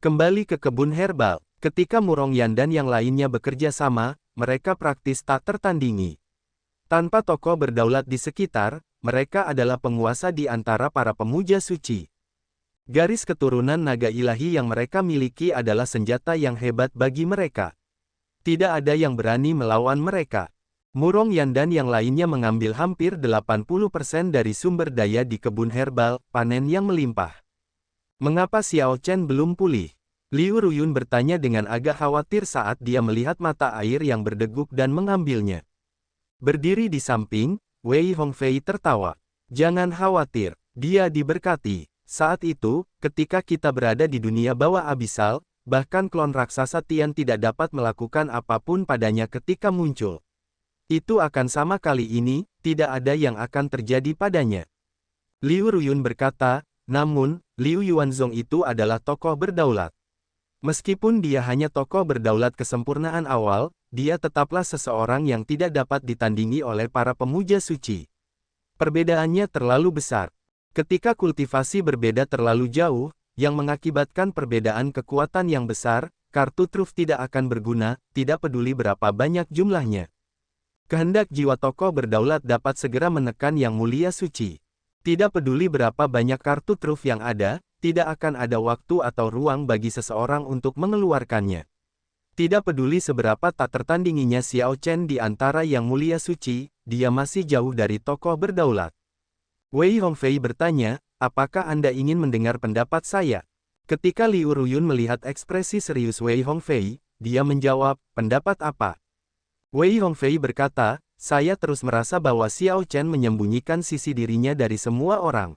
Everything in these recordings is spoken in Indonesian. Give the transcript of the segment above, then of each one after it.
Kembali ke kebun herbal, ketika Murongyan dan yang lainnya bekerja sama, mereka praktis tak tertandingi. Tanpa tokoh berdaulat di sekitar, mereka adalah penguasa di antara para pemuja suci. Garis keturunan naga ilahi yang mereka miliki adalah senjata yang hebat bagi mereka. Tidak ada yang berani melawan mereka. Murongyan dan yang lainnya mengambil hampir 80% dari sumber daya di kebun herbal, panen yang melimpah. Mengapa Xiao Chen belum pulih? Liu Ruyun bertanya dengan agak khawatir saat dia melihat mata air yang berdeguk dan mengambilnya. Berdiri di samping, Wei Hongfei tertawa. Jangan khawatir, dia diberkati. Saat itu, ketika kita berada di dunia bawah abisal, bahkan klon raksasa Tian tidak dapat melakukan apapun padanya ketika muncul. Itu akan sama kali ini, tidak ada yang akan terjadi padanya. Liu Ruyun berkata, namun, Liu Yuanzong itu adalah tokoh berdaulat. Meskipun dia hanya tokoh berdaulat kesempurnaan awal, dia tetaplah seseorang yang tidak dapat ditandingi oleh para pemuja suci. Perbedaannya terlalu besar. Ketika kultivasi berbeda terlalu jauh, yang mengakibatkan perbedaan kekuatan yang besar, kartu truf tidak akan berguna, tidak peduli berapa banyak jumlahnya. Kehendak jiwa tokoh berdaulat dapat segera menekan yang mulia suci. Tidak peduli berapa banyak kartu truf yang ada, tidak akan ada waktu atau ruang bagi seseorang untuk mengeluarkannya. Tidak peduli seberapa tak tertandinginya Xiao Chen di antara yang mulia suci, dia masih jauh dari tokoh berdaulat. Wei Hongfei bertanya, apakah Anda ingin mendengar pendapat saya? Ketika Liu Ruyun melihat ekspresi serius Wei Hongfei, dia menjawab, pendapat apa? Wei Hongfei berkata, saya terus merasa bahwa Xiao Chen menyembunyikan sisi dirinya dari semua orang.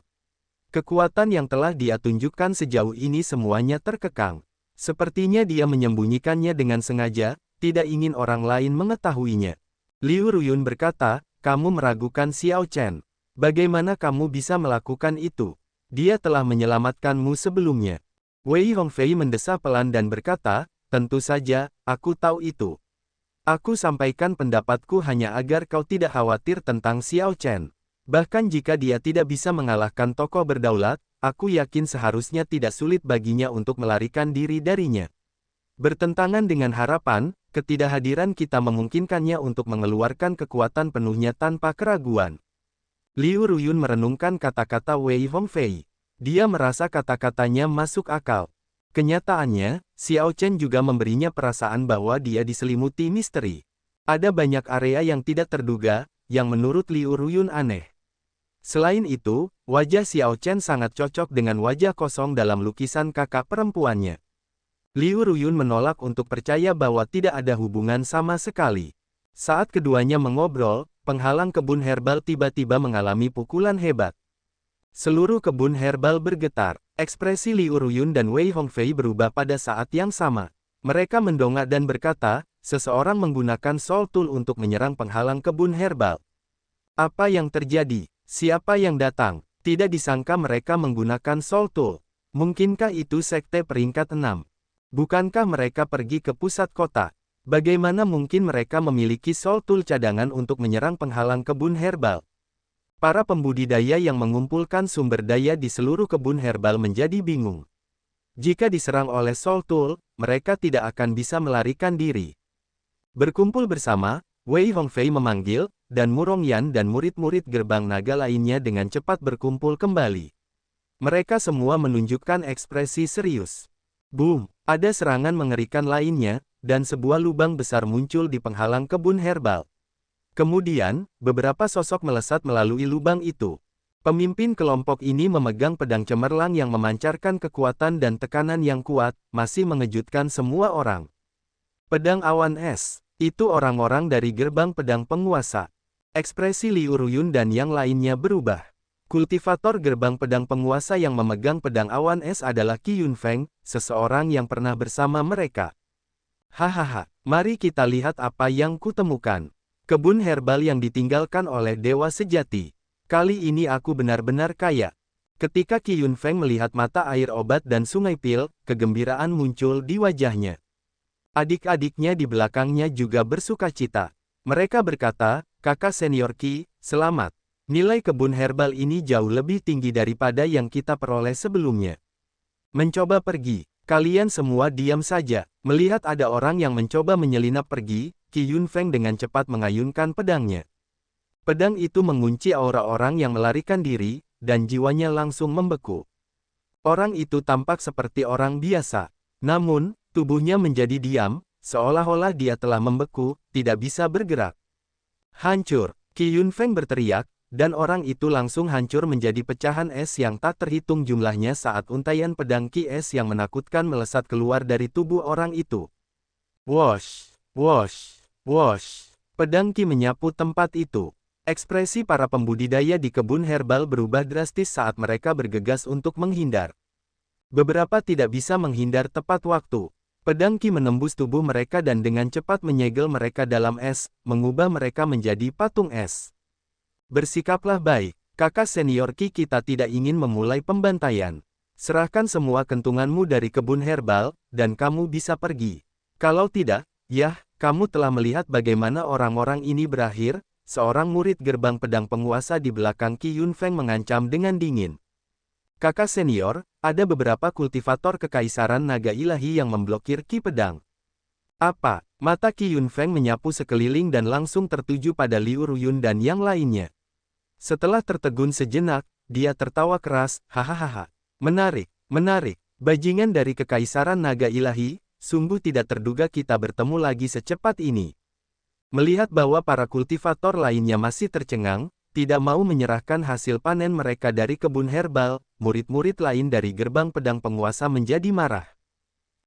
Kekuatan yang telah dia tunjukkan sejauh ini semuanya terkekang. Sepertinya dia menyembunyikannya dengan sengaja, tidak ingin orang lain mengetahuinya. Liu Ruyun berkata, kamu meragukan Xiao Chen. Bagaimana kamu bisa melakukan itu? Dia telah menyelamatkanmu sebelumnya. Wei Hongfei mendesah pelan dan berkata, tentu saja, aku tahu itu. Aku sampaikan pendapatku hanya agar kau tidak khawatir tentang Xiao Chen. Bahkan jika dia tidak bisa mengalahkan tokoh berdaulat, aku yakin seharusnya tidak sulit baginya untuk melarikan diri darinya. Bertentangan dengan harapan, ketidakhadiran kita memungkinkannya untuk mengeluarkan kekuatan penuhnya tanpa keraguan. Liu Ruyun merenungkan kata-kata Wei Hongfei. Dia merasa kata-katanya masuk akal. Kenyataannya, Xiao Chen juga memberinya perasaan bahwa dia diselimuti misteri. Ada banyak area yang tidak terduga, yang menurut Liu Ruyun aneh. Selain itu, wajah Xiao Chen sangat cocok dengan wajah kosong dalam lukisan kakak perempuannya. Liu Ruyun menolak untuk percaya bahwa tidak ada hubungan sama sekali. Saat keduanya mengobrol, penghalang kebun herbal tiba-tiba mengalami pukulan hebat. Seluruh kebun herbal bergetar. Ekspresi Liu Ruyun dan Wei Hongfei berubah pada saat yang sama. Mereka mendongak dan berkata, seseorang menggunakan Soul Tool untuk menyerang penghalang kebun herbal. Apa yang terjadi? Siapa yang datang? Tidak disangka mereka menggunakan Soul Tool. Mungkinkah itu sekte peringkat 6? Bukankah mereka pergi ke pusat kota? Bagaimana mungkin mereka memiliki Soul Tool cadangan untuk menyerang penghalang kebun herbal? Para pembudidaya yang mengumpulkan sumber daya di seluruh kebun herbal menjadi bingung. Jika diserang oleh Soul Tool, mereka tidak akan bisa melarikan diri. Berkumpul bersama, Wei Hongfei memanggil, dan Murongyan dan murid-murid gerbang naga lainnya dengan cepat berkumpul kembali. Mereka semua menunjukkan ekspresi serius. Boom! Ada serangan mengerikan lainnya, dan sebuah lubang besar muncul di penghalang kebun herbal. Kemudian, beberapa sosok melesat melalui lubang itu. Pemimpin kelompok ini memegang pedang cemerlang yang memancarkan kekuatan dan tekanan yang kuat, masih mengejutkan semua orang. Pedang awan es, itu orang-orang dari gerbang pedang penguasa. Ekspresi Liu Ruyun dan yang lainnya berubah. Kultivator gerbang pedang penguasa yang memegang pedang awan es adalah Qi Yunfeng, seseorang yang pernah bersama mereka. Hahaha, mari kita lihat apa yang kutemukan. Kebun herbal yang ditinggalkan oleh dewa sejati. Kali ini aku benar-benar kaya. Ketika Qi Yunfeng melihat mata air obat dan sungai pil, kegembiraan muncul di wajahnya. Adik-adiknya di belakangnya juga bersukacita. Mereka berkata, kakak senior Qi, selamat. Nilai kebun herbal ini jauh lebih tinggi daripada yang kita peroleh sebelumnya. Mencoba pergi. Kalian semua diam saja. Melihat ada orang yang mencoba menyelinap pergi, Qi Yunfeng dengan cepat mengayunkan pedangnya. Pedang itu mengunci aura orang yang melarikan diri, dan jiwanya langsung membeku. Orang itu tampak seperti orang biasa. Namun, tubuhnya menjadi diam, seolah-olah dia telah membeku, tidak bisa bergerak. Hancur! Qi Yunfeng berteriak, dan orang itu langsung hancur menjadi pecahan es yang tak terhitung jumlahnya saat untaian pedang Qi es yang menakutkan melesat keluar dari tubuh orang itu. Wosh! Wosh! Wosh! Pedang Qi menyapu tempat itu. Ekspresi para pembudidaya di kebun herbal berubah drastis saat mereka bergegas untuk menghindar. Beberapa tidak bisa menghindar tepat waktu. Pedang Qi menembus tubuh mereka dan dengan cepat menyegel mereka dalam es, mengubah mereka menjadi patung es. Bersikaplah baik, kakak senior Qi, kita tidak ingin memulai pembantaian. Serahkan semua kentunganmu dari kebun herbal, dan kamu bisa pergi. Kalau tidak, yah, kamu telah melihat bagaimana orang-orang ini berakhir. Seorang murid gerbang pedang penguasa di belakang Qi Yunfeng mengancam dengan dingin. Kakak senior, ada beberapa kultivator kekaisaran naga ilahi yang memblokir Qi pedang. Apa? Mata Qi Yunfeng menyapu sekeliling dan langsung tertuju pada Liu Ruyun dan yang lainnya. Setelah tertegun sejenak, dia tertawa keras, hahaha. Menarik, menarik. Bajingan dari kekaisaran naga ilahi, sungguh tidak terduga kita bertemu lagi secepat ini. Melihat bahwa para kultivator lainnya masih tercengang, tidak mau menyerahkan hasil panen mereka dari kebun herbal, murid-murid lain dari gerbang pedang penguasa menjadi marah.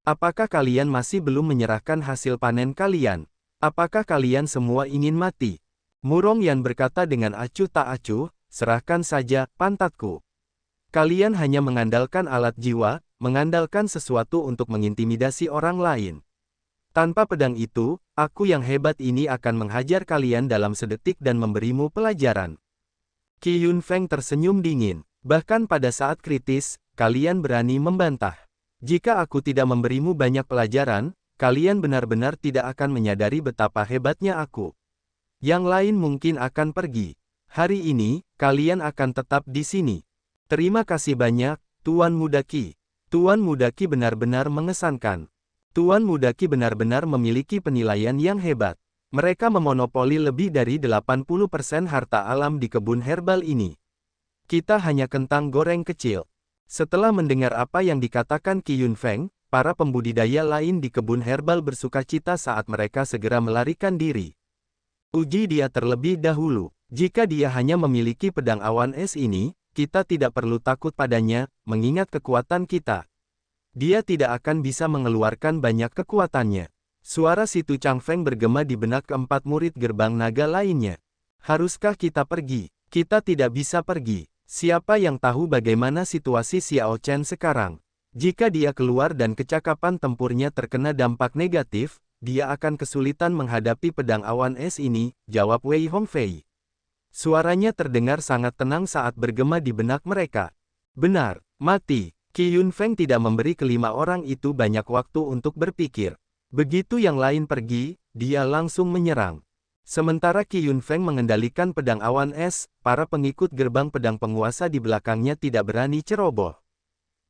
Apakah kalian masih belum menyerahkan hasil panen kalian? Apakah kalian semua ingin mati? Murong Yan berkata dengan acuh tak acuh, serahkan saja, pantatku. Kalian hanya mengandalkan alat jiwa, mengandalkan sesuatu untuk mengintimidasi orang lain. Tanpa pedang itu, aku yang hebat ini akan menghajar kalian dalam sedetik dan memberimu pelajaran. Qi Yunfeng tersenyum dingin. Bahkan pada saat kritis, kalian berani membantah. Jika aku tidak memberimu banyak pelajaran, kalian benar-benar tidak akan menyadari betapa hebatnya aku. Yang lain mungkin akan pergi. Hari ini, kalian akan tetap di sini. Terima kasih banyak, Tuan Muda Qi. Tuan Muda Qi benar-benar mengesankan. Tuan Muda Qi benar-benar memiliki penilaian yang hebat. Mereka memonopoli lebih dari 80% harta alam di kebun herbal ini. Kita hanya kentang goreng kecil. Setelah mendengar apa yang dikatakan Qi Yunfeng, para pembudidaya lain di kebun herbal bersukacita saat mereka segera melarikan diri. Uji dia terlebih dahulu. Jika dia hanya memiliki pedang awan es ini, kita tidak perlu takut padanya, mengingat kekuatan kita. Dia tidak akan bisa mengeluarkan banyak kekuatannya. Suara si Tu Changfeng bergema di benak keempat murid gerbang naga lainnya. Haruskah kita pergi? Kita tidak bisa pergi. Siapa yang tahu bagaimana situasi Xiao Chen sekarang? Jika dia keluar dan kecakapan tempurnya terkena dampak negatif, dia akan kesulitan menghadapi pedang awan es ini, jawab Wei Hongfei. Suaranya terdengar sangat tenang saat bergema di benak mereka. Benar, mati. Qi Yunfeng tidak memberi kelima orang itu banyak waktu untuk berpikir. Begitu yang lain pergi, dia langsung menyerang. Sementara Qi Yunfeng mengendalikan pedang awan es, para pengikut gerbang pedang penguasa di belakangnya tidak berani ceroboh.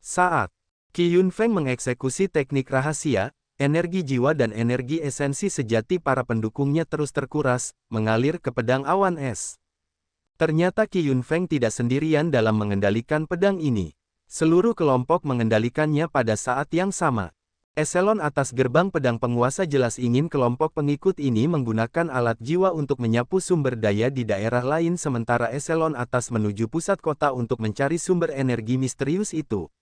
Saat Qi Yunfeng mengeksekusi teknik rahasia, energi jiwa dan energi esensi sejati para pendukungnya terus terkuras, mengalir ke pedang awan es. Ternyata Qi Yunfeng tidak sendirian dalam mengendalikan pedang ini. Seluruh kelompok mengendalikannya pada saat yang sama. Eselon atas gerbang pedang penguasa jelas ingin kelompok pengikut ini menggunakan alat jiwa untuk menyapu sumber daya di daerah lain sementara eselon atas menuju pusat kota untuk mencari sumber energi misterius itu.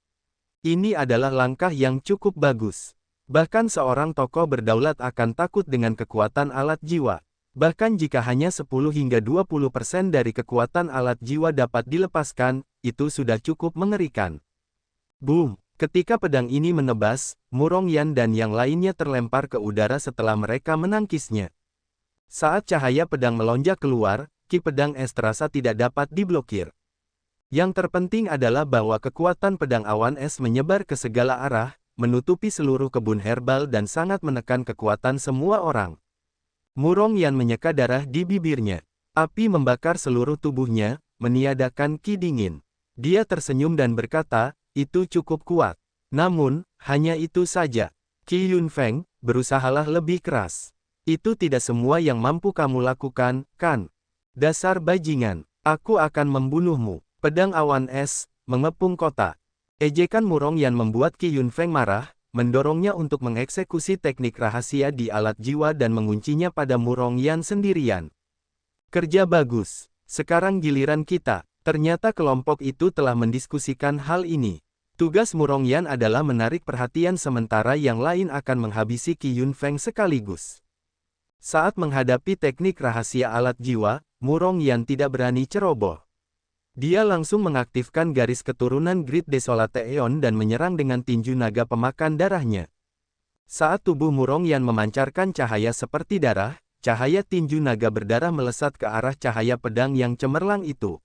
Ini adalah langkah yang cukup bagus. Bahkan seorang tokoh berdaulat akan takut dengan kekuatan alat jiwa. Bahkan jika hanya 10 hingga 20% dari kekuatan alat jiwa dapat dilepaskan, itu sudah cukup mengerikan. Boom! Ketika pedang ini menebas, Murong Yan dan yang lainnya terlempar ke udara setelah mereka menangkisnya. Saat cahaya pedang melonjak keluar, ki pedang es terasa tidak dapat diblokir. Yang terpenting adalah bahwa kekuatan pedang awan es menyebar ke segala arah, menutupi seluruh kebun herbal dan sangat menekan kekuatan semua orang. Murong Yan menyeka darah di bibirnya. Api membakar seluruh tubuhnya, meniadakan ki dingin. Dia tersenyum dan berkata, itu cukup kuat. Namun, hanya itu saja. Qi Yunfeng, berusahalah lebih keras. Itu tidak semua yang mampu kamu lakukan, kan? Dasar bajingan, aku akan membunuhmu. Pedang awan es, mengepung kota. Ejekan Murongyan membuat Qi Yunfeng marah, mendorongnya untuk mengeksekusi teknik rahasia di alat jiwa dan menguncinya pada Murongyan sendirian. Kerja bagus. Sekarang giliran kita. Ternyata kelompok itu telah mendiskusikan hal ini. Tugas Murongyan adalah menarik perhatian sementara yang lain akan menghabisi Qi Yunfeng sekaligus. Saat menghadapi teknik rahasia alat jiwa, Murongyan tidak berani ceroboh. Dia langsung mengaktifkan garis keturunan Grid Desolate Aeon dan menyerang dengan tinju naga pemakan darahnya. Saat tubuh Murongyan memancarkan cahaya seperti darah, cahaya tinju naga berdarah melesat ke arah cahaya pedang yang cemerlang itu.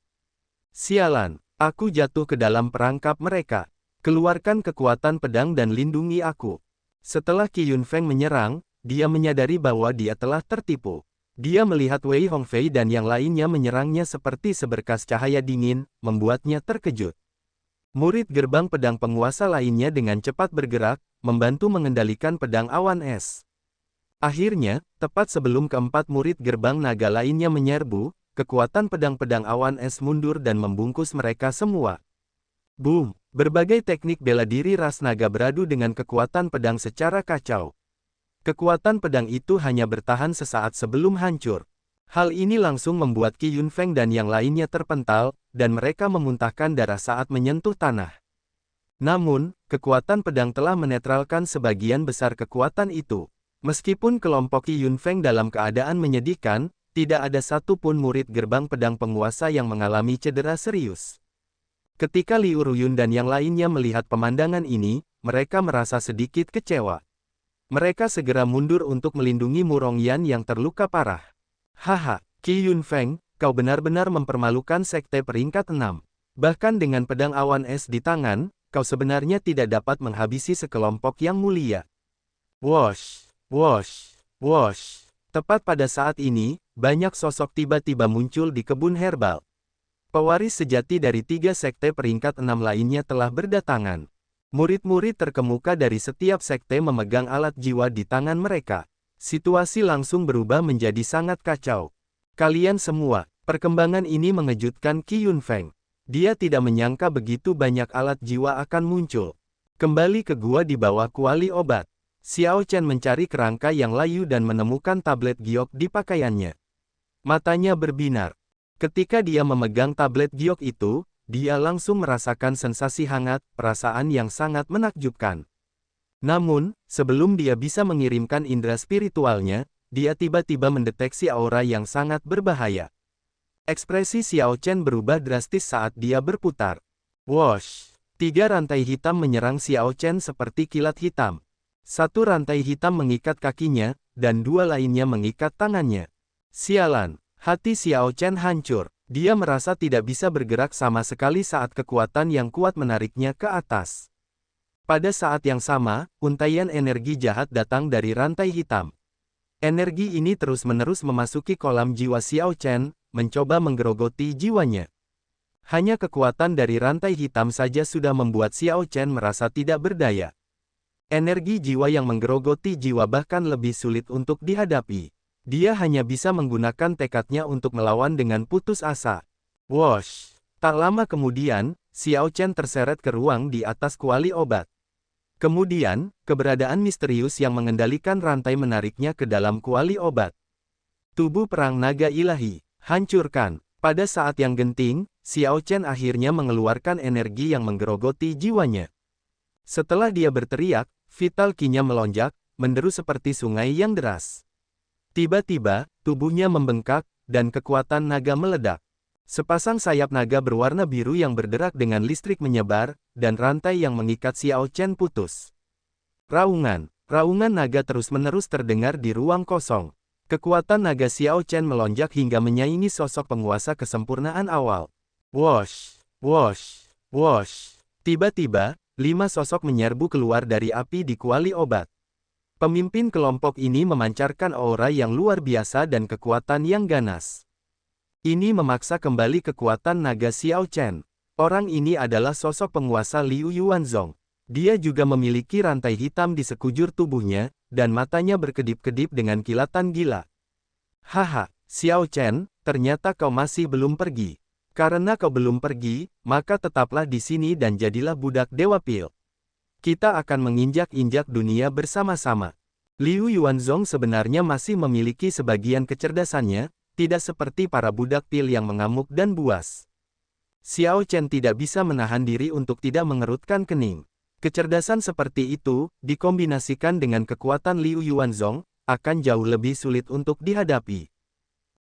Sialan, aku jatuh ke dalam perangkap mereka. Keluarkan kekuatan pedang dan lindungi aku. Setelah Qi Yunfeng menyerang, dia menyadari bahwa dia telah tertipu. Dia melihat Wei Hongfei dan yang lainnya menyerangnya seperti seberkas cahaya dingin, membuatnya terkejut. Murid gerbang pedang penguasa lainnya dengan cepat bergerak, membantu mengendalikan pedang awan es. Akhirnya, tepat sebelum keempat murid gerbang naga lainnya menyerbu, kekuatan pedang-pedang awan es mundur dan membungkus mereka semua. Boom! Berbagai teknik bela diri ras naga beradu dengan kekuatan pedang secara kacau. Kekuatan pedang itu hanya bertahan sesaat sebelum hancur. Hal ini langsung membuat Qi Yunfeng dan yang lainnya terpental, dan mereka memuntahkan darah saat menyentuh tanah. Namun, kekuatan pedang telah menetralkan sebagian besar kekuatan itu. Meskipun kelompok Qi Yunfeng dalam keadaan menyedihkan, tidak ada satupun murid gerbang pedang penguasa yang mengalami cedera serius. Ketika Liu Ruyun dan yang lainnya melihat pemandangan ini, mereka merasa sedikit kecewa. Mereka segera mundur untuk melindungi Murongyan yang terluka parah. Haha, Qi Yunfeng, kau benar-benar mempermalukan sekte peringkat 6. Bahkan dengan pedang awan es di tangan, kau sebenarnya tidak dapat menghabisi sekelompok yang mulia. Wosh, wosh, wosh. Tepat pada saat ini, banyak sosok tiba-tiba muncul di kebun herbal. Pewaris sejati dari 3 sekte peringkat 6 lainnya telah berdatangan. Murid-murid terkemuka dari setiap sekte memegang alat jiwa di tangan mereka. Situasi langsung berubah menjadi sangat kacau. Kalian semua, perkembangan ini mengejutkan Qi Yunfeng. Dia tidak menyangka begitu banyak alat jiwa akan muncul. Kembali ke gua di bawah kuali obat. Xiao Chen mencari kerangka yang layu dan menemukan tablet giok di pakaiannya. Matanya berbinar. Ketika dia memegang tablet giok itu, dia langsung merasakan sensasi hangat, perasaan yang sangat menakjubkan. Namun, sebelum dia bisa mengirimkan indera spiritualnya, dia tiba-tiba mendeteksi aura yang sangat berbahaya. Ekspresi Xiao Chen berubah drastis saat dia berputar. Wosh! 3 rantai hitam menyerang Xiao Chen seperti kilat hitam. 1 rantai hitam mengikat kakinya, dan 2 lainnya mengikat tangannya. Sialan! Hati Xiao Chen hancur. Dia merasa tidak bisa bergerak sama sekali saat kekuatan yang kuat menariknya ke atas. Pada saat yang sama, untaian energi jahat datang dari rantai hitam. Energi ini terus-menerus memasuki kolam jiwa Xiao Chen, mencoba menggerogoti jiwanya. Hanya kekuatan dari rantai hitam saja sudah membuat Xiao Chen merasa tidak berdaya. Energi jiwa yang menggerogoti jiwa bahkan lebih sulit untuk dihadapi. Dia hanya bisa menggunakan tekadnya untuk melawan dengan putus asa. Wosh! Tak lama kemudian, Xiao Chen terseret ke ruang di atas kuali obat. Kemudian, keberadaan misterius yang mengendalikan rantai menariknya ke dalam kuali obat. Tubuh perang naga ilahi, hancurkan. Pada saat yang genting, Xiao Chen akhirnya mengeluarkan energi yang menggerogoti jiwanya. Setelah dia berteriak, vital Qi-nya melonjak, menderu seperti sungai yang deras. Tiba-tiba, tubuhnya membengkak, dan kekuatan naga meledak. Sepasang sayap naga berwarna biru yang berderak dengan listrik menyebar, dan rantai yang mengikat Xiao Chen putus. Raungan naga terus-menerus terdengar di ruang kosong. Kekuatan naga Xiao Chen melonjak hingga menyaingi sosok penguasa kesempurnaan awal. Wosh! Wosh! Wosh! Tiba-tiba, 5 sosok menyerbu keluar dari api di kuali obat. Pemimpin kelompok ini memancarkan aura yang luar biasa dan kekuatan yang ganas. Ini memaksa kembali kekuatan naga Xiao Chen. Orang ini adalah sosok penguasa Liu Yuanzong. Dia juga memiliki rantai hitam di sekujur tubuhnya, dan matanya berkedip-kedip dengan kilatan gila. Haha, Xiao Chen, ternyata kau masih belum pergi. Karena kau belum pergi, maka tetaplah di sini dan jadilah budak Dewa Pil. Kita akan menginjak-injak dunia bersama-sama. Liu Yuanzong sebenarnya masih memiliki sebagian kecerdasannya, tidak seperti para budak pil yang mengamuk dan buas. Xiao Chen tidak bisa menahan diri untuk tidak mengerutkan kening. Kecerdasan seperti itu, dikombinasikan dengan kekuatan Liu Yuanzong, akan jauh lebih sulit untuk dihadapi.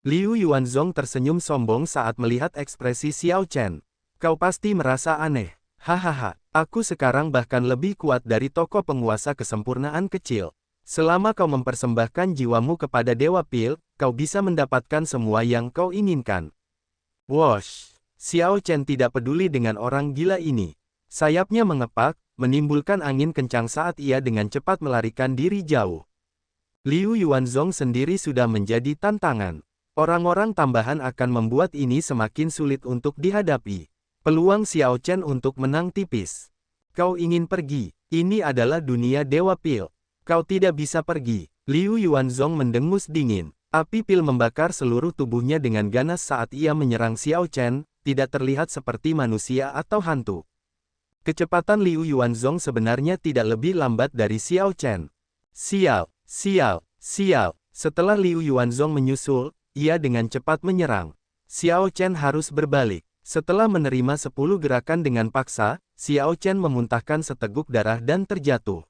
Liu Yuanzong tersenyum sombong saat melihat ekspresi Xiao Chen. Kau pasti merasa aneh. Hahaha, aku sekarang bahkan lebih kuat dari tokoh penguasa kesempurnaan kecil. Selama kau mempersembahkan jiwamu kepada Dewa Pil, kau bisa mendapatkan semua yang kau inginkan. Wosh! Xiao Chen tidak peduli dengan orang gila ini. Sayapnya mengepak, menimbulkan angin kencang saat ia dengan cepat melarikan diri jauh. Liu Yuanzong sendiri sudah menjadi tantangan. Orang-orang tambahan akan membuat ini semakin sulit untuk dihadapi. Peluang Xiao Chen untuk menang tipis. Kau ingin pergi, ini adalah dunia Dewa Pil. Kau tidak bisa pergi. Liu Yuanzong mendengus dingin. Api pil membakar seluruh tubuhnya dengan ganas saat ia menyerang Xiao Chen, tidak terlihat seperti manusia atau hantu. Kecepatan Liu Yuanzong sebenarnya tidak lebih lambat dari Xiao Chen. Sial, sial, sial. Setelah Liu Yuanzong menyusul, ia dengan cepat menyerang. Xiao Chen harus berbalik. Setelah menerima 10 gerakan dengan paksa, Xiao Chen memuntahkan seteguk darah dan terjatuh.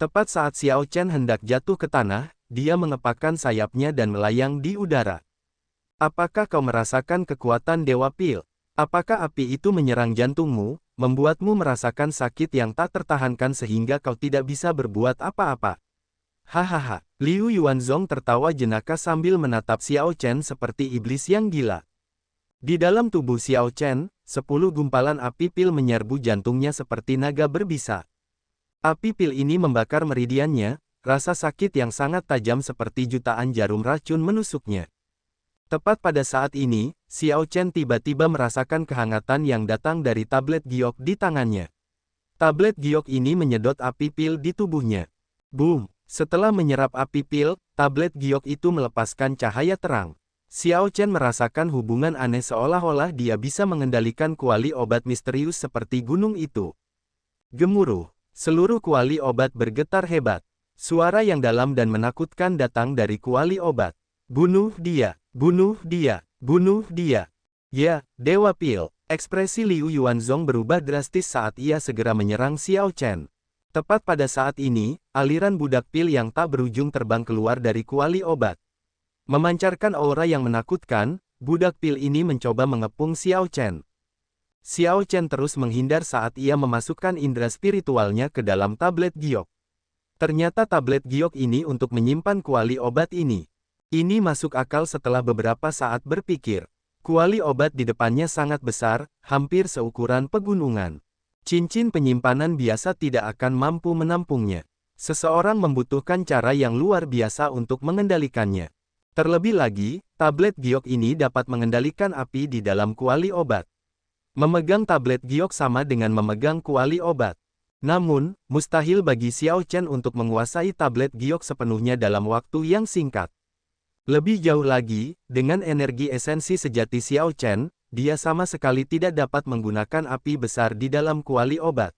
Tepat saat Xiao Chen hendak jatuh ke tanah, dia mengepakkan sayapnya dan melayang di udara. Apakah kau merasakan kekuatan Dewa Pil? Apakah api itu menyerang jantungmu, membuatmu merasakan sakit yang tak tertahankan sehingga kau tidak bisa berbuat apa-apa? Hahaha, Liu Yuanzong tertawa jenaka sambil menatap Xiao Chen seperti iblis yang gila. Di dalam tubuh Xiao Chen, 10 gumpalan api pil menyerbu jantungnya seperti naga berbisa. Api pil ini membakar meridiannya, rasa sakit yang sangat tajam seperti jutaan jarum racun menusuknya. Tepat pada saat ini, Xiao Chen tiba-tiba merasakan kehangatan yang datang dari tablet giok di tangannya. Tablet giok ini menyedot api pil di tubuhnya. Boom! Setelah menyerap api pil, tablet giok itu melepaskan cahaya terang. Xiao Chen merasakan hubungan aneh seolah-olah dia bisa mengendalikan kuali obat misterius seperti gunung itu. Gemuruh! Seluruh kuali obat bergetar hebat. Suara yang dalam dan menakutkan datang dari kuali obat. Bunuh dia! Bunuh dia! Bunuh dia! Ya, Dewa Pil! Ekspresi Liu Yuanzong berubah drastis saat ia segera menyerang Xiao Chen. Tepat pada saat ini, aliran budak pil yang tak berujung terbang keluar dari kuali obat. Memancarkan aura yang menakutkan, budak pil ini mencoba mengepung Xiao Chen. Xiao Chen terus menghindar saat ia memasukkan indera spiritualnya ke dalam tablet giok. Ternyata tablet giok ini untuk menyimpan kuali obat ini. Ini masuk akal setelah beberapa saat berpikir. Kuali obat di depannya sangat besar, hampir seukuran pegunungan. Cincin penyimpanan biasa tidak akan mampu menampungnya. Seseorang membutuhkan cara yang luar biasa untuk mengendalikannya. Terlebih lagi, tablet giok ini dapat mengendalikan api di dalam kuali obat. Memegang tablet giok sama dengan memegang kuali obat. Namun, mustahil bagi Xiao Chen untuk menguasai tablet giok sepenuhnya dalam waktu yang singkat. Lebih jauh lagi, dengan energi esensi sejati Xiao Chen, dia sama sekali tidak dapat menggunakan api besar di dalam kuali obat.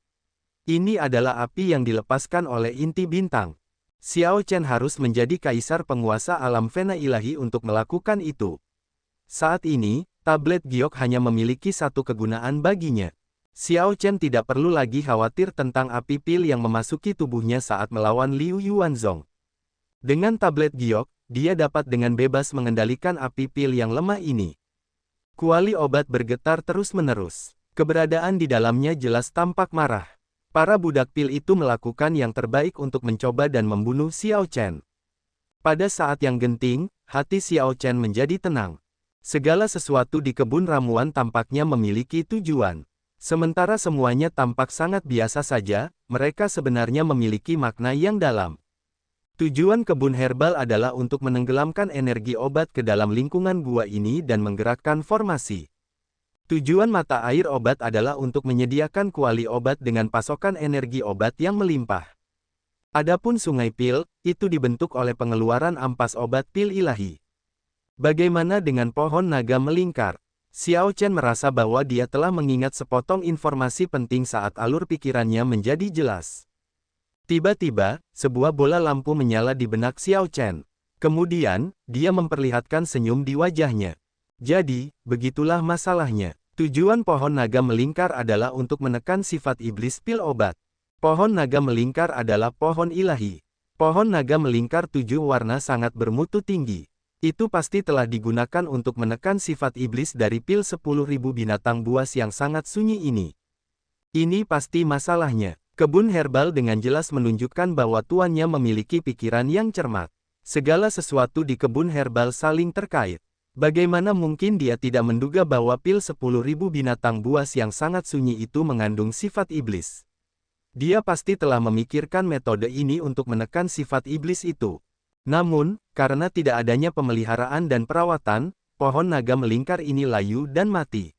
Ini adalah api yang dilepaskan oleh inti bintang. Xiao Chen harus menjadi kaisar penguasa alam fena ilahi untuk melakukan itu. Saat ini, tablet giok hanya memiliki satu kegunaan baginya. Xiao Chen tidak perlu lagi khawatir tentang api pil yang memasuki tubuhnya saat melawan Liu Yuanzong. Dengan tablet giok, dia dapat dengan bebas mengendalikan api pil yang lemah ini. Kuali obat bergetar terus-menerus. Keberadaan di dalamnya jelas tampak marah. Para budak pil itu melakukan yang terbaik untuk mencoba dan membunuh Xiao Chen. Pada saat yang genting, hati Xiao Chen menjadi tenang. Segala sesuatu di kebun ramuan tampaknya memiliki tujuan. Sementara semuanya tampak sangat biasa saja, mereka sebenarnya memiliki makna yang dalam. Tujuan kebun herbal adalah untuk menenggelamkan energi obat ke dalam lingkungan gua ini dan menggerakkan formasi. Tujuan mata air obat adalah untuk menyediakan kuali obat dengan pasokan energi obat yang melimpah. Adapun sungai pil, itu dibentuk oleh pengeluaran ampas obat pil ilahi. Bagaimana dengan pohon naga melingkar? Xiao Chen merasa bahwa dia telah mengingat sepotong informasi penting saat alur pikirannya menjadi jelas. Tiba-tiba, sebuah bola lampu menyala di benak Xiao Chen. Kemudian, dia memperlihatkan senyum di wajahnya. Jadi, begitulah masalahnya. Tujuan pohon naga melingkar adalah untuk menekan sifat iblis pil obat. Pohon naga melingkar adalah pohon ilahi. Pohon naga melingkar 7 warna sangat bermutu tinggi. Itu pasti telah digunakan untuk menekan sifat iblis dari pil 10.000 binatang buas yang sangat sunyi ini. Ini pasti masalahnya. Kebun herbal dengan jelas menunjukkan bahwa tuannya memiliki pikiran yang cermat. Segala sesuatu di kebun herbal saling terkait. Bagaimana mungkin dia tidak menduga bahwa pil 10.000 binatang buas yang sangat sunyi itu mengandung sifat iblis? Dia pasti telah memikirkan metode ini untuk menekan sifat iblis itu. Namun, karena tidak adanya pemeliharaan dan perawatan, pohon naga melingkar ini layu dan mati.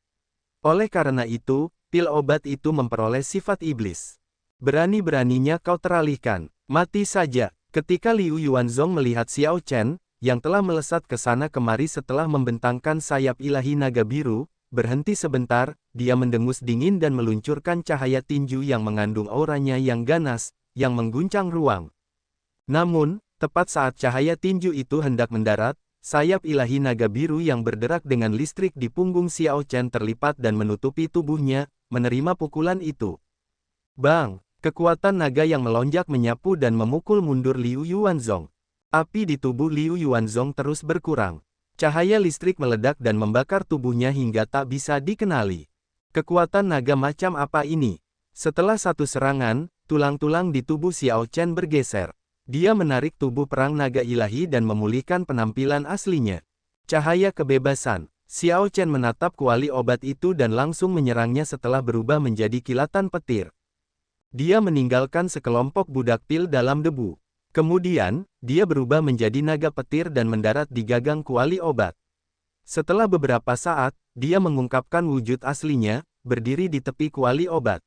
Oleh karena itu, pil obat itu memperoleh sifat iblis. Berani-beraninya kau teralihkan. Mati saja. Ketika Liu Yuanzong melihat Xiao Chen, yang telah melesat ke sana kemari setelah membentangkan sayap ilahi naga biru, berhenti sebentar, dia mendengus dingin dan meluncurkan cahaya tinju yang mengandung auranya yang ganas, yang mengguncang ruang. Namun, tepat saat cahaya tinju itu hendak mendarat, sayap ilahi naga biru yang berderak dengan listrik di punggung Xiao Chen terlipat dan menutupi tubuhnya, menerima pukulan itu. Bang! Kekuatan naga yang melonjak menyapu dan memukul mundur Liu Yuanzong. Api di tubuh Liu Yuanzong terus berkurang. Cahaya listrik meledak dan membakar tubuhnya hingga tak bisa dikenali. Kekuatan naga macam apa ini? Setelah satu serangan, tulang-tulang di tubuh Xiao Chen bergeser. Dia menarik tubuh perang naga ilahi dan memulihkan penampilan aslinya. Cahaya kebebasan. Xiao Chen menatap kuali obat itu dan langsung menyerangnya setelah berubah menjadi kilatan petir. Dia meninggalkan sekelompok budak pil dalam debu. Kemudian, dia berubah menjadi naga petir dan mendarat di gagang kuali obat. Setelah beberapa saat, dia mengungkapkan wujud aslinya, berdiri di tepi kuali obat.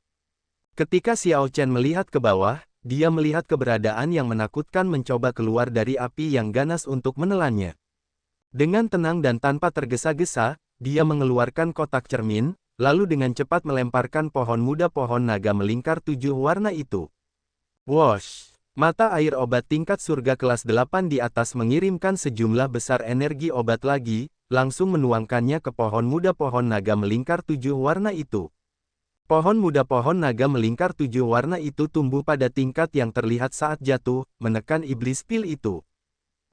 Ketika Xiao Chen melihat ke bawah, dia melihat keberadaan yang menakutkan mencoba keluar dari api yang ganas untuk menelannya. Dengan tenang dan tanpa tergesa-gesa, dia mengeluarkan kotak cermin, lalu dengan cepat melemparkan pohon muda pohon naga melingkar 7 warna itu. Wosh! Mata air obat tingkat surga kelas 8 di atas mengirimkan sejumlah besar energi obat lagi, langsung menuangkannya ke pohon muda pohon naga melingkar 7 warna itu. Pohon muda pohon naga melingkar 7 warna itu tumbuh pada tingkat yang terlihat saat jatuh, menekan iblis pil itu.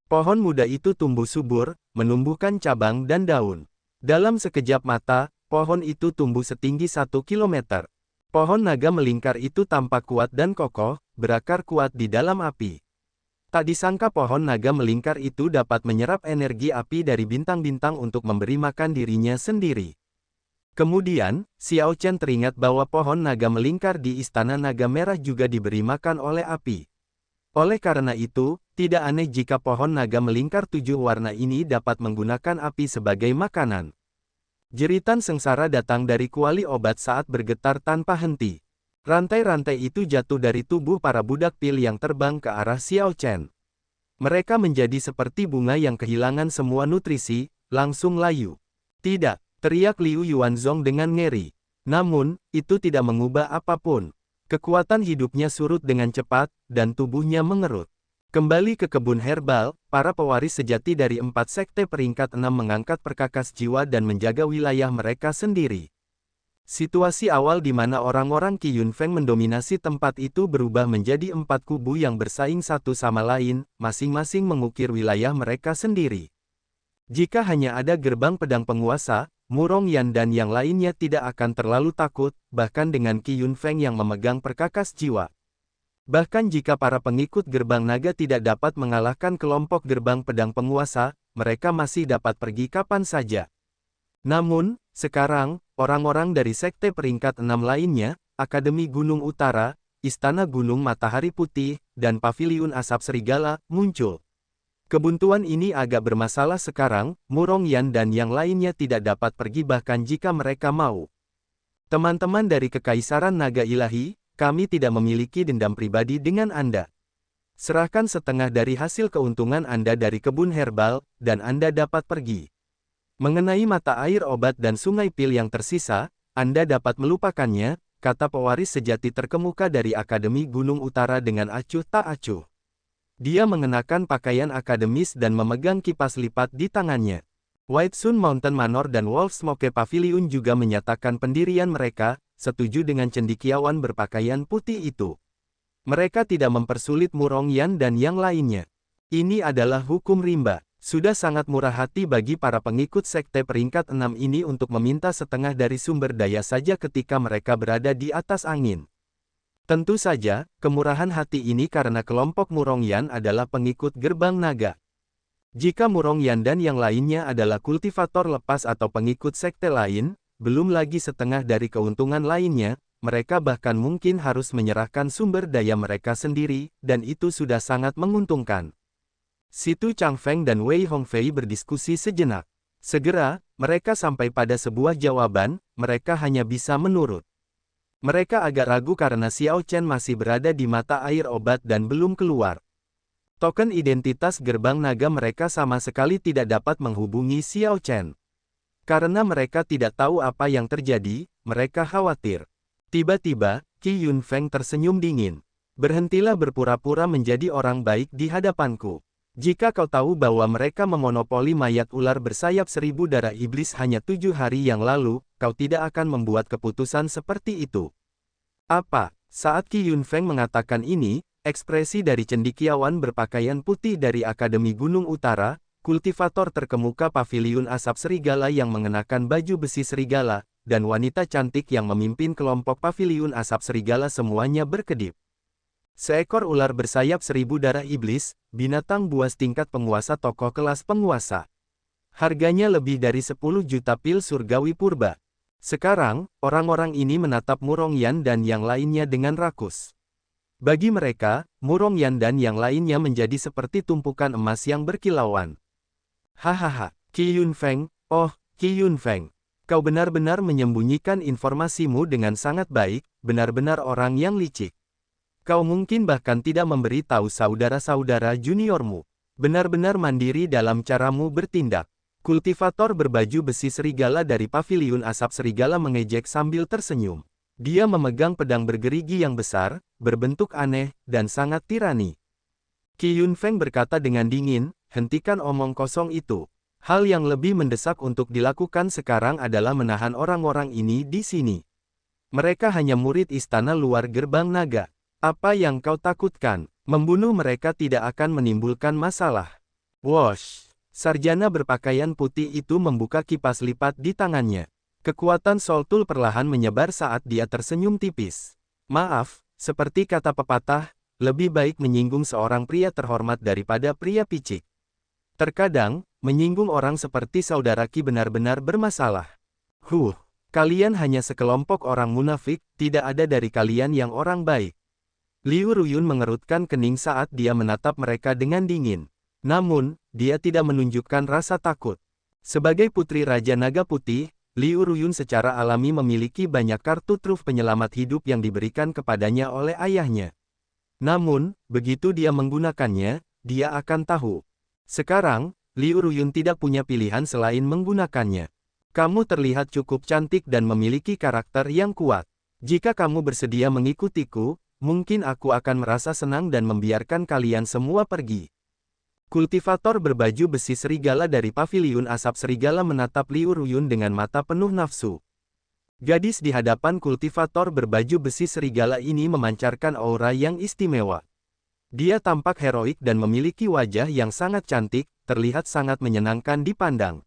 Pohon muda itu tumbuh subur, menumbuhkan cabang dan daun. Dalam sekejap mata, pohon itu tumbuh setinggi 1 kilometer. Pohon naga melingkar itu tampak kuat dan kokoh, berakar kuat di dalam api. Tak disangka pohon naga melingkar itu dapat menyerap energi api dari bintang-bintang untuk memberi makan dirinya sendiri. Kemudian, Xiao Chen teringat bahwa pohon naga melingkar di Istana Naga Merah juga diberi makan oleh api. Oleh karena itu, tidak aneh jika pohon naga melingkar 7 warna ini dapat menggunakan api sebagai makanan. Jeritan sengsara datang dari kuali obat saat bergetar tanpa henti. Rantai-rantai itu jatuh dari tubuh para budak pil yang terbang ke arah Xiao Chen. Mereka menjadi seperti bunga yang kehilangan semua nutrisi, langsung layu. Tidak, teriak Liu Yuanzong dengan ngeri. Namun, itu tidak mengubah apapun. Kekuatan hidupnya surut dengan cepat, dan tubuhnya mengerut. Kembali ke kebun herbal, para pewaris sejati dari 4 sekte peringkat 6 mengangkat perkakas jiwa dan menjaga wilayah mereka sendiri. Situasi awal di mana orang-orang Qi Yunfeng mendominasi tempat itu berubah menjadi 4 kubu yang bersaing satu sama lain, masing-masing mengukir wilayah mereka sendiri. Jika hanya ada gerbang pedang penguasa, Murong Yan dan yang lainnya tidak akan terlalu takut, bahkan dengan Qi Yunfeng yang memegang perkakas jiwa. Bahkan jika para pengikut gerbang naga tidak dapat mengalahkan kelompok gerbang pedang penguasa, mereka masih dapat pergi kapan saja. Namun, sekarang, orang-orang dari sekte peringkat 6 lainnya, Akademi Gunung Utara, Istana Gunung Matahari Putih, dan Paviliun Asap Serigala, muncul. Kebuntuan ini agak bermasalah sekarang, Murongyan dan yang lainnya tidak dapat pergi bahkan jika mereka mau. Teman-teman dari Kekaisaran Naga Ilahi, kami tidak memiliki dendam pribadi dengan Anda. Serahkan setengah dari hasil keuntungan Anda dari kebun herbal, dan Anda dapat pergi. Mengenai mata air obat dan sungai pil yang tersisa, Anda dapat melupakannya, kata pewaris sejati terkemuka dari Akademi Gunung Utara dengan acuh tak acuh. Dia mengenakan pakaian akademis dan memegang kipas lipat di tangannya. White Sun Mountain Manor dan Wolf Smoke Pavilion juga menyatakan pendirian mereka, setuju dengan cendekiawan berpakaian putih itu. Mereka tidak mempersulit Murongyan dan yang lainnya. Ini adalah hukum rimba. Sudah sangat murah hati bagi para pengikut sekte peringkat 6 ini untuk meminta setengah dari sumber daya saja ketika mereka berada di atas angin. Tentu saja, kemurahan hati ini karena kelompok Murongyan adalah pengikut gerbang naga. Jika Murongyan dan yang lainnya adalah kultivator lepas atau pengikut sekte lain, belum lagi setengah dari keuntungan lainnya, mereka bahkan mungkin harus menyerahkan sumber daya mereka sendiri, dan itu sudah sangat menguntungkan. Situ Changfeng dan Wei Hongfei berdiskusi sejenak. Segera, mereka sampai pada sebuah jawaban, mereka hanya bisa menurut. Mereka agak ragu karena Xiao Chen masih berada di mata air obat dan belum keluar. Token identitas gerbang naga mereka sama sekali tidak dapat menghubungi Xiao Chen. Karena mereka tidak tahu apa yang terjadi, mereka khawatir. Tiba-tiba, Qi Yunfeng tersenyum dingin. Berhentilah berpura-pura menjadi orang baik di hadapanku. Jika kau tahu bahwa mereka memonopoli mayat ular bersayap 1000 darah iblis hanya 7 hari yang lalu, kau tidak akan membuat keputusan seperti itu. Apa? Saat Qi Yunfeng mengatakan ini, ekspresi dari cendekiawan berpakaian putih dari Akademi Gunung Utara, kultivator terkemuka Paviliun Asap Serigala yang mengenakan baju besi serigala, dan wanita cantik yang memimpin kelompok Paviliun Asap Serigala semuanya berkedip. Seekor ular bersayap 1000 darah iblis, binatang buas tingkat penguasa tokoh kelas penguasa. Harganya lebih dari 10 juta pil surgawi purba. Sekarang, orang-orang ini menatap Murongyan dan yang lainnya dengan rakus. Bagi mereka, Murongyan dan yang lainnya menjadi seperti tumpukan emas yang berkilauan. Hahaha, Qi Yunfeng, oh, Qi Yunfeng. Kau benar-benar menyembunyikan informasimu dengan sangat baik, benar-benar orang yang licik. Kau mungkin bahkan tidak memberi tahu saudara-saudara juniormu. Benar-benar mandiri dalam caramu bertindak. Kultivator berbaju besi serigala dari Paviliun Asap Serigala mengejek sambil tersenyum. Dia memegang pedang bergerigi yang besar, berbentuk aneh, dan sangat tirani. Qi Yunfeng berkata dengan dingin, hentikan omong kosong itu. Hal yang lebih mendesak untuk dilakukan sekarang adalah menahan orang-orang ini di sini. Mereka hanya murid istana luar gerbang naga. Apa yang kau takutkan? Membunuh mereka tidak akan menimbulkan masalah. Wosh! Sarjana berpakaian putih itu membuka kipas lipat di tangannya. Kekuatan Soltul perlahan menyebar saat dia tersenyum tipis. Maaf, seperti kata pepatah, lebih baik menyinggung seorang pria terhormat daripada pria picik. Terkadang, menyinggung orang seperti saudara Qi benar-benar bermasalah. Kalian hanya sekelompok orang munafik, tidak ada dari kalian yang orang baik. Liu Ruyun mengerutkan kening saat dia menatap mereka dengan dingin. Namun, dia tidak menunjukkan rasa takut. Sebagai putri Raja Naga Putih, Liu Ruyun secara alami memiliki banyak kartu truf penyelamat hidup yang diberikan kepadanya oleh ayahnya. Namun, begitu dia menggunakannya, dia akan tahu. Sekarang, Liu Ruyun tidak punya pilihan selain menggunakannya. Kamu terlihat cukup cantik dan memiliki karakter yang kuat. Jika kamu bersedia mengikutiku, mungkin aku akan merasa senang dan membiarkan kalian semua pergi. Kultivator berbaju besi serigala dari Paviliun Asap Serigala menatap Liu Ruyun dengan mata penuh nafsu. Gadis di hadapan kultivator berbaju besi serigala ini memancarkan aura yang istimewa. Dia tampak heroik dan memiliki wajah yang sangat cantik, terlihat sangat menyenangkan dipandang.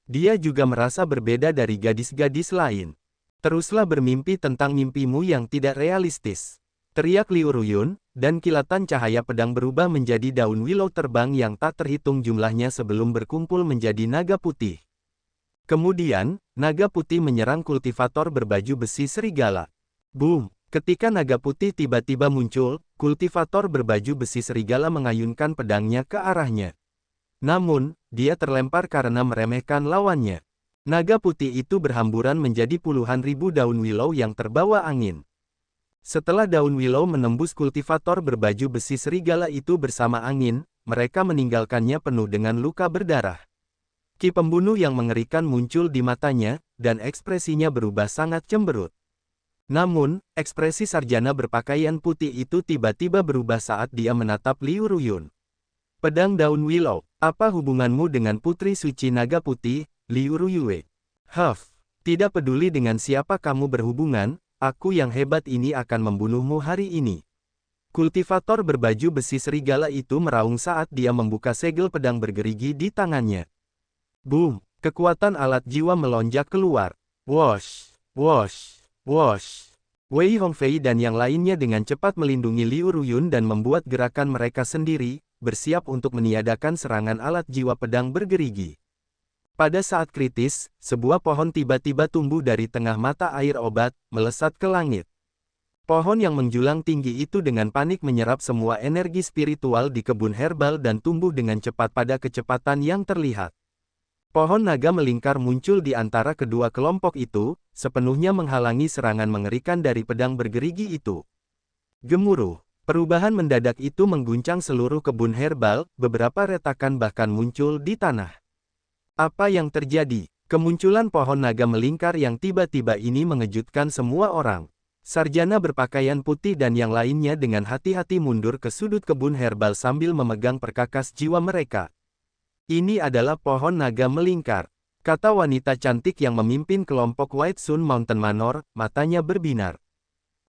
Dia juga merasa berbeda dari gadis-gadis lain. Teruslah bermimpi tentang mimpimu yang tidak realistis. Teriak Liu Ruyun, dan kilatan cahaya pedang berubah menjadi daun willow terbang yang tak terhitung jumlahnya sebelum berkumpul menjadi naga putih. Kemudian, naga putih menyerang kultivator berbaju besi serigala. Boom! Ketika naga putih tiba-tiba muncul, kultivator berbaju besi serigala mengayunkan pedangnya ke arahnya. Namun, dia terlempar karena meremehkan lawannya. Naga putih itu berhamburan menjadi puluhan ribu daun willow yang terbawa angin. Setelah daun willow menembus kultivator berbaju besi serigala itu bersama angin, mereka meninggalkannya penuh dengan luka berdarah. Ki pembunuh yang mengerikan muncul di matanya, dan ekspresinya berubah sangat cemberut. Namun, ekspresi sarjana berpakaian putih itu tiba-tiba berubah saat dia menatap Liu Ruyun. Pedang daun willow, apa hubunganmu dengan Putri Suci Naga Putih, Liu Ruyue? Huff, tidak peduli dengan siapa kamu berhubungan, aku yang hebat ini akan membunuhmu hari ini. Kultivator berbaju besi serigala itu meraung saat dia membuka segel pedang bergerigi di tangannya. Boom, kekuatan alat jiwa melonjak keluar. Wosh, wosh, wosh. Wei Hongfei dan yang lainnya dengan cepat melindungi Liu Ruyun dan membuat gerakan mereka sendiri, bersiap untuk meniadakan serangan alat jiwa pedang bergerigi. Pada saat kritis, sebuah pohon tiba-tiba tumbuh dari tengah mata air obat, melesat ke langit. Pohon yang menjulang tinggi itu dengan panik menyerap semua energi spiritual di kebun herbal dan tumbuh dengan cepat pada kecepatan yang terlihat. Pohon naga melingkar muncul di antara kedua kelompok itu, sepenuhnya menghalangi serangan mengerikan dari pedang bergerigi itu. Gemuruh. Perubahan mendadak itu mengguncang seluruh kebun herbal, beberapa retakan bahkan muncul di tanah. Apa yang terjadi? Kemunculan pohon naga melingkar yang tiba-tiba ini mengejutkan semua orang. Sarjana berpakaian putih dan yang lainnya dengan hati-hati mundur ke sudut kebun herbal sambil memegang perkakas jiwa mereka. Ini adalah pohon naga melingkar, kata wanita cantik yang memimpin kelompok White Sun Mountain Manor, matanya berbinar.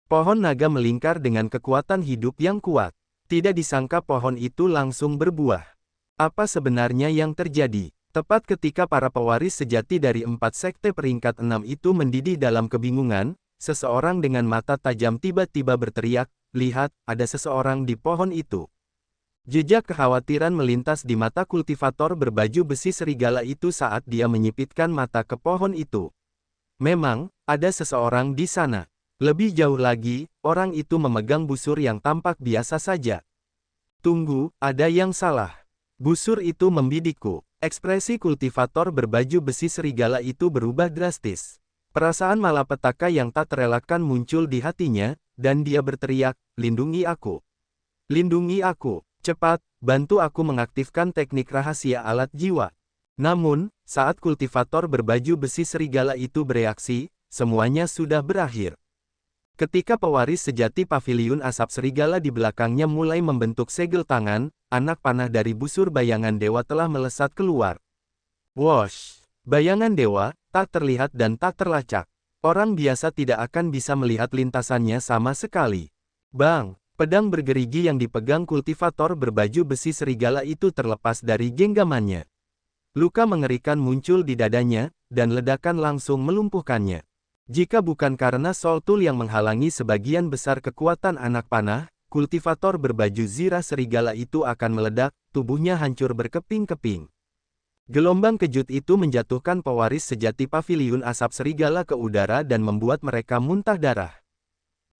Pohon naga melingkar dengan kekuatan hidup yang kuat. Tidak disangka pohon itu langsung berbuah. Apa sebenarnya yang terjadi? Tepat ketika para pewaris sejati dari 4 sekte peringkat 6 itu mendidih dalam kebingungan, seseorang dengan mata tajam tiba-tiba berteriak, "Lihat, ada seseorang di pohon itu." Jejak kekhawatiran melintas di mata kultivator berbaju besi serigala itu saat dia menyipitkan mata ke pohon itu. Memang, ada seseorang di sana. Lebih jauh lagi, orang itu memegang busur yang tampak biasa saja. Tunggu, ada yang salah. Busur itu membidikku. Ekspresi kultivator berbaju besi serigala itu berubah drastis. Perasaan malapetaka yang tak terelakkan muncul di hatinya, dan dia berteriak, "Lindungi aku. Lindungi aku. Cepat, bantu aku mengaktifkan teknik rahasia alat jiwa." Namun, saat kultivator berbaju besi serigala itu bereaksi, semuanya sudah berakhir. Ketika pewaris sejati paviliun asap serigala di belakangnya mulai membentuk segel tangan, anak panah dari busur bayangan dewa telah melesat keluar. Wosh! Bayangan dewa, tak terlihat dan tak terlacak. Orang biasa tidak akan bisa melihat lintasannya sama sekali. Bang! Pedang bergerigi yang dipegang kultivator berbaju besi serigala itu terlepas dari genggamannya. Luka mengerikan muncul di dadanya, dan ledakan langsung melumpuhkannya. Jika bukan karena Soul Tool yang menghalangi sebagian besar kekuatan anak panah, kultivator berbaju zirah serigala itu akan meledak, tubuhnya hancur berkeping-keping. Gelombang kejut itu menjatuhkan pewaris sejati paviliun asap serigala ke udara dan membuat mereka muntah darah.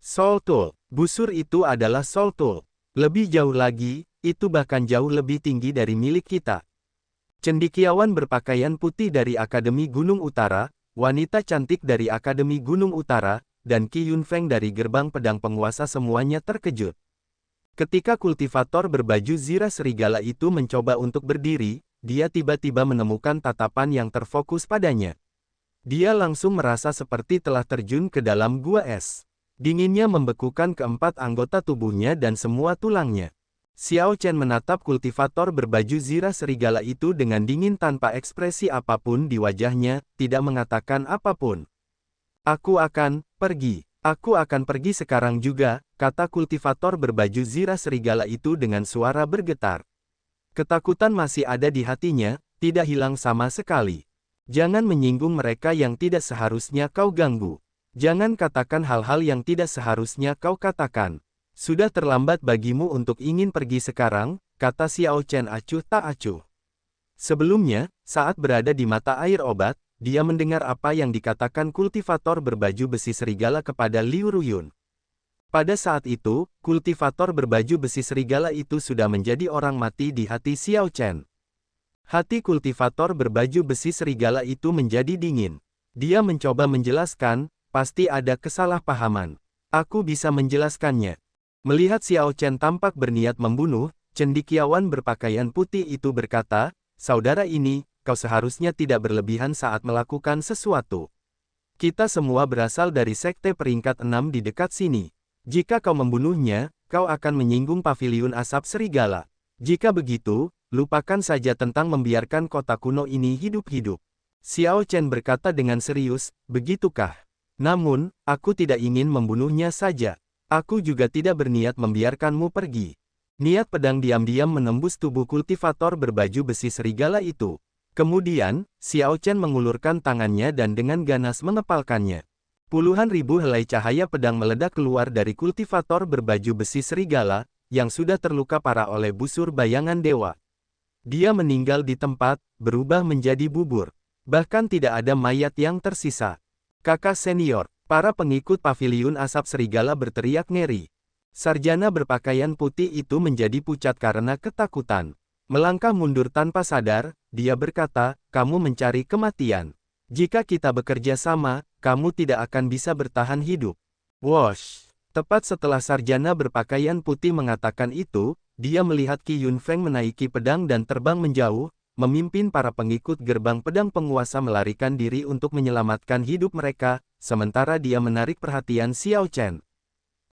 Soul Tool, busur itu adalah Soul Tool. Lebih jauh lagi, itu bahkan jauh lebih tinggi dari milik kita. Cendekiawan berpakaian putih dari Akademi Gunung Utara, wanita cantik dari Akademi Gunung Utara, dan Qi Yunfeng dari Gerbang Pedang Penguasa semuanya terkejut. Ketika kultivator berbaju zirah serigala itu mencoba untuk berdiri, dia tiba-tiba menemukan tatapan yang terfokus padanya. Dia langsung merasa seperti telah terjun ke dalam gua es. Dinginnya membekukan keempat anggota tubuhnya dan semua tulangnya. Xiao Chen menatap kultivator berbaju zirah serigala itu dengan dingin tanpa ekspresi apapun di wajahnya, tidak mengatakan apapun. "Aku akan pergi. Aku akan pergi sekarang juga," kata kultivator berbaju zirah serigala itu dengan suara bergetar. Ketakutan masih ada di hatinya, tidak hilang sama sekali. "Jangan menyinggung mereka yang tidak seharusnya kau ganggu. Jangan katakan hal-hal yang tidak seharusnya kau katakan. Sudah terlambat bagimu untuk ingin pergi sekarang," kata Xiao Chen acuh tak acuh. Sebelumnya, saat berada di mata air obat, dia mendengar apa yang dikatakan kultivator berbaju besi serigala kepada Liu Ruyun. Pada saat itu, kultivator berbaju besi serigala itu sudah menjadi orang mati di hati Xiao Chen. Hati kultivator berbaju besi serigala itu menjadi dingin. Dia mencoba menjelaskan, pasti ada kesalahpahaman. Aku bisa menjelaskannya. Melihat Xiao Chen tampak berniat membunuh, cendekiawan berpakaian putih itu berkata, "Saudara ini, kau seharusnya tidak berlebihan saat melakukan sesuatu. Kita semua berasal dari sekte peringkat 6 di dekat sini. Jika kau membunuhnya, kau akan menyinggung paviliun asap serigala. Jika begitu, lupakan saja tentang membiarkan kota kuno ini hidup-hidup." Xiao Chen berkata dengan serius, "Begitukah? Namun, aku tidak ingin membunuhnya saja. Aku juga tidak berniat membiarkanmu pergi." Niat pedang diam-diam menembus tubuh kultivator berbaju besi serigala itu. Kemudian, Xiao Chen mengulurkan tangannya dan dengan ganas mengepalkannya. Puluhan ribu helai cahaya pedang meledak keluar dari kultivator berbaju besi serigala, yang sudah terluka parah oleh busur bayangan dewa. Dia meninggal di tempat, berubah menjadi bubur. Bahkan tidak ada mayat yang tersisa. "Kakak senior," para pengikut paviliun asap serigala berteriak ngeri. Sarjana berpakaian putih itu menjadi pucat karena ketakutan. Melangkah mundur tanpa sadar, dia berkata, "Kamu mencari kematian. Jika kita bekerja sama, kamu tidak akan bisa bertahan hidup." Wosh! Tepat setelah sarjana berpakaian putih mengatakan itu, dia melihat Qi Yunfeng menaiki pedang dan terbang menjauh, memimpin para pengikut gerbang pedang penguasa melarikan diri untuk menyelamatkan hidup mereka, sementara dia menarik perhatian Xiao Chen.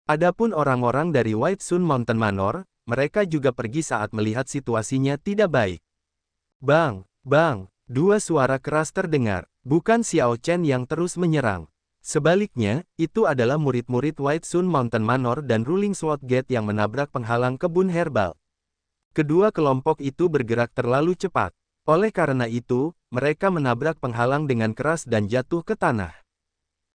Adapun orang-orang dari White Sun Mountain Manor, mereka juga pergi saat melihat situasinya tidak baik. Bang! Bang! Dua suara keras terdengar, bukan Xiao Chen yang terus menyerang. Sebaliknya, itu adalah murid-murid White Sun Mountain Manor dan Ruling Sword Gate yang menabrak penghalang kebun herbal. Kedua kelompok itu bergerak terlalu cepat. Oleh karena itu, mereka menabrak penghalang dengan keras dan jatuh ke tanah.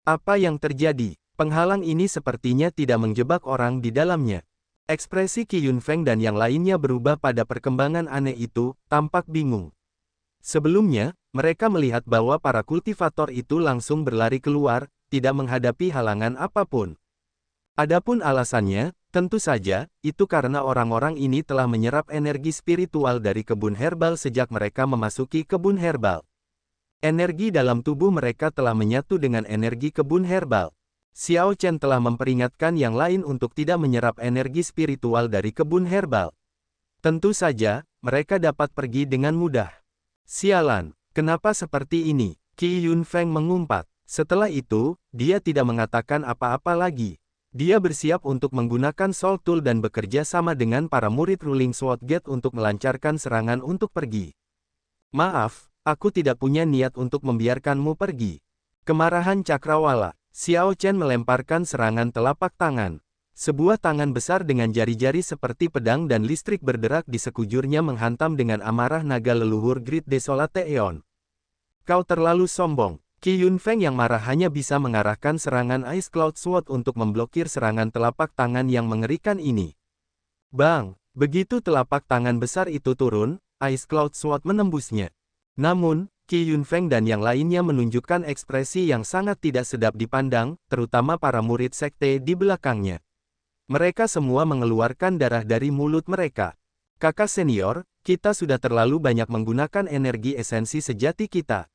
Apa yang terjadi? Penghalang ini sepertinya tidak menjebak orang di dalamnya. Ekspresi Qi Yunfeng dan yang lainnya berubah pada perkembangan aneh itu, tampak bingung. Sebelumnya, mereka melihat bahwa para kultivator itu langsung berlari keluar, tidak menghadapi halangan apapun. Adapun alasannya, tentu saja, itu karena orang-orang ini telah menyerap energi spiritual dari kebun herbal sejak mereka memasuki kebun herbal. Energi dalam tubuh mereka telah menyatu dengan energi kebun herbal. Xiao Chen telah memperingatkan yang lain untuk tidak menyerap energi spiritual dari kebun herbal. Tentu saja, mereka dapat pergi dengan mudah. Sialan, kenapa seperti ini? Qi Yunfeng mengumpat. Setelah itu, dia tidak mengatakan apa-apa lagi. Dia bersiap untuk menggunakan Soul Tool dan bekerja sama dengan para murid Ruling Sword Gate untuk melancarkan serangan untuk pergi. "Maaf, aku tidak punya niat untuk membiarkanmu pergi." Kemarahan cakrawala. Xiao Chen melemparkan serangan telapak tangan. Sebuah tangan besar dengan jari-jari seperti pedang dan listrik berderak di sekujurnya menghantam dengan amarah naga leluhur Great Desolate Aeon. "Kau terlalu sombong." Qi Yunfeng yang marah hanya bisa mengarahkan serangan Ice Cloud Sword untuk memblokir serangan telapak tangan yang mengerikan ini. Bang! Begitu telapak tangan besar itu turun, Ice Cloud Sword menembusnya. Namun, Qi Yunfeng dan yang lainnya menunjukkan ekspresi yang sangat tidak sedap dipandang, terutama para murid sekte di belakangnya. Mereka semua mengeluarkan darah dari mulut mereka. "Kakak senior, kita sudah terlalu banyak menggunakan energi esensi sejati kita.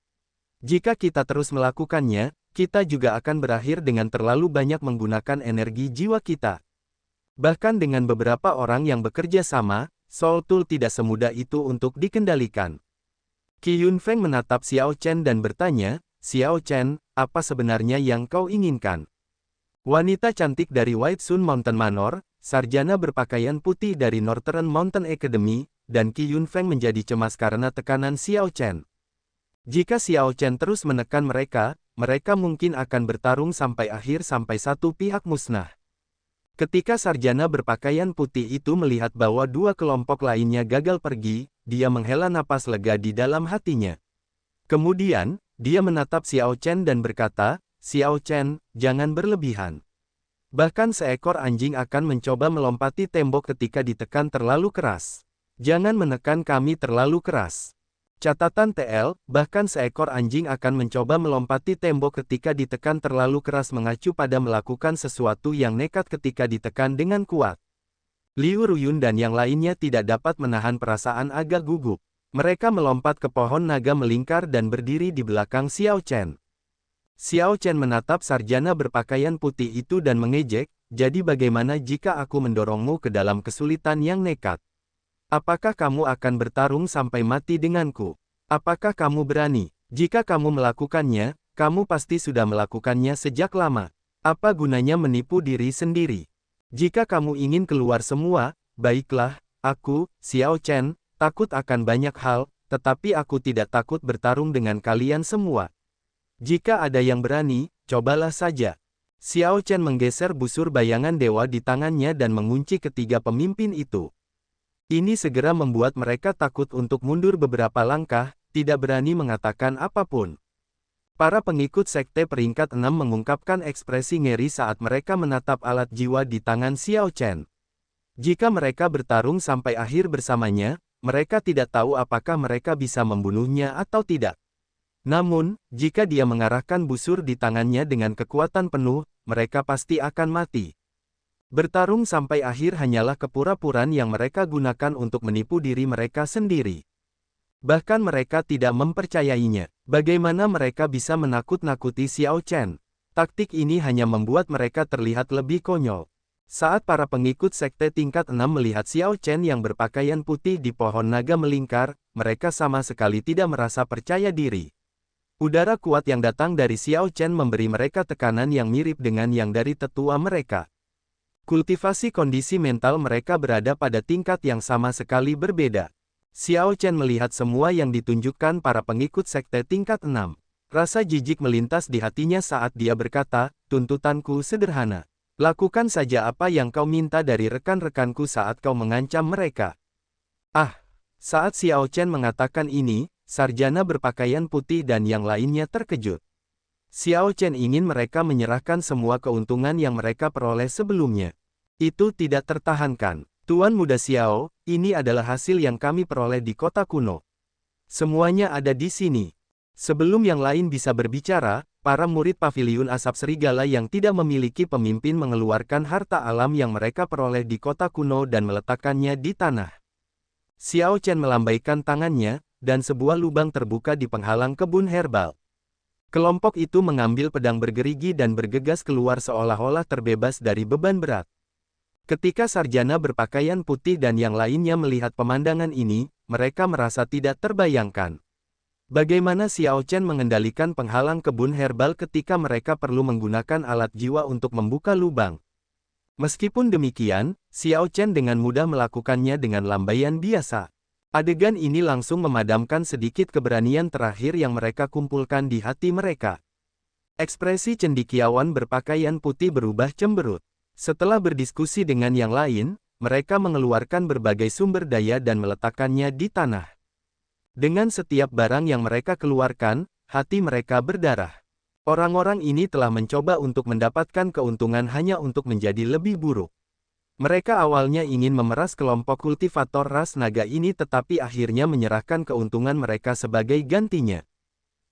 Jika kita terus melakukannya, kita juga akan berakhir dengan terlalu banyak menggunakan energi jiwa kita. Bahkan dengan beberapa orang yang bekerja sama, Soul Tool tidak semudah itu untuk dikendalikan." Qi Yunfeng menatap Xiao Chen dan bertanya, "Xiao Chen, apa sebenarnya yang kau inginkan?" Wanita cantik dari White Sun Mountain Manor, sarjana berpakaian putih dari Northern Mountain Academy, dan Qi Yunfeng menjadi cemas karena tekanan Xiao Chen. Jika Xiao Chen terus menekan mereka, mereka mungkin akan bertarung sampai akhir sampai satu pihak musnah. Ketika sarjana berpakaian putih itu melihat bahwa dua kelompok lainnya gagal pergi, dia menghela napas lega di dalam hatinya. Kemudian, dia menatap Xiao Chen dan berkata, "Xiao Chen, jangan berlebihan. Bahkan seekor anjing akan mencoba melompati tembok ketika ditekan terlalu keras. Jangan menekan kami terlalu keras." Catatan TL, bahkan seekor anjing akan mencoba melompati tembok ketika ditekan terlalu keras mengacu pada melakukan sesuatu yang nekat ketika ditekan dengan kuat. Liu Ruyun dan yang lainnya tidak dapat menahan perasaan agak gugup. Mereka melompat ke pohon naga melingkar dan berdiri di belakang Xiao Chen. Xiao Chen menatap sarjana berpakaian putih itu dan mengejek, jadi bagaimana jika aku mendorongmu ke dalam kesulitan yang nekat? Apakah kamu akan bertarung sampai mati denganku? Apakah kamu berani? Jika kamu melakukannya, kamu pasti sudah melakukannya sejak lama. Apa gunanya menipu diri sendiri? Jika kamu ingin keluar semua, baiklah, aku, Xiao Chen, takut akan banyak hal, tetapi aku tidak takut bertarung dengan kalian semua. Jika ada yang berani, cobalah saja. Xiao Chen menggeser busur bayangan dewa di tangannya dan mengunci ketiga pemimpin itu. Ini segera membuat mereka takut untuk mundur beberapa langkah, tidak berani mengatakan apapun. Para pengikut sekte peringkat 6 mengungkapkan ekspresi ngeri saat mereka menatap alat jiwa di tangan Xiao Chen. Jika mereka bertarung sampai akhir bersamanya, mereka tidak tahu apakah mereka bisa membunuhnya atau tidak. Namun, jika dia mengarahkan busur di tangannya dengan kekuatan penuh, mereka pasti akan mati. Bertarung sampai akhir hanyalah kepura-puraan yang mereka gunakan untuk menipu diri mereka sendiri. Bahkan mereka tidak mempercayainya. Bagaimana mereka bisa menakut-nakuti Xiao Chen? Taktik ini hanya membuat mereka terlihat lebih konyol. Saat para pengikut sekte tingkat 6 melihat Xiao Chen yang berpakaian putih di pohon naga melingkar, mereka sama sekali tidak merasa percaya diri. Udara kuat yang datang dari Xiao Chen memberi mereka tekanan yang mirip dengan yang dari tetua mereka. Kultivasi kondisi mental mereka berada pada tingkat yang sama sekali berbeda. Xiao Chen melihat semua yang ditunjukkan para pengikut sekte tingkat 6. Rasa jijik melintas di hatinya saat dia berkata, tuntutanku sederhana. Lakukan saja apa yang kau minta dari rekan-rekanku saat kau mengancam mereka. Ah! Saat Xiao Chen mengatakan ini, sarjana berpakaian putih dan yang lainnya terkejut. Xiao Chen ingin mereka menyerahkan semua keuntungan yang mereka peroleh sebelumnya. Itu tidak tertahankan. Tuan Muda Xiao, ini adalah hasil yang kami peroleh di kota kuno. Semuanya ada di sini. Sebelum yang lain bisa berbicara, para murid Paviliun Asap Serigala yang tidak memiliki pemimpin mengeluarkan harta alam yang mereka peroleh di kota kuno dan meletakkannya di tanah. Xiao Chen melambaikan tangannya, dan sebuah lubang terbuka di penghalang kebun herbal. Kelompok itu mengambil pedang bergerigi dan bergegas keluar seolah-olah terbebas dari beban berat. Ketika sarjana berpakaian putih dan yang lainnya melihat pemandangan ini, mereka merasa tidak terbayangkan. Bagaimana Xiao Chen mengendalikan penghalang kebun herbal ketika mereka perlu menggunakan alat jiwa untuk membuka lubang. Meskipun demikian, Xiao Chen dengan mudah melakukannya dengan lambaian biasa. Adegan ini langsung memadamkan sedikit keberanian terakhir yang mereka kumpulkan di hati mereka. Ekspresi cendekiawan berpakaian putih berubah cemberut. Setelah berdiskusi dengan yang lain, mereka mengeluarkan berbagai sumber daya dan meletakkannya di tanah. Dengan setiap barang yang mereka keluarkan, hati mereka berdarah. Orang-orang ini telah mencoba untuk mendapatkan keuntungan hanya untuk menjadi lebih buruk. Mereka awalnya ingin memeras kelompok kultivator ras naga ini tetapi akhirnya menyerahkan keuntungan mereka sebagai gantinya.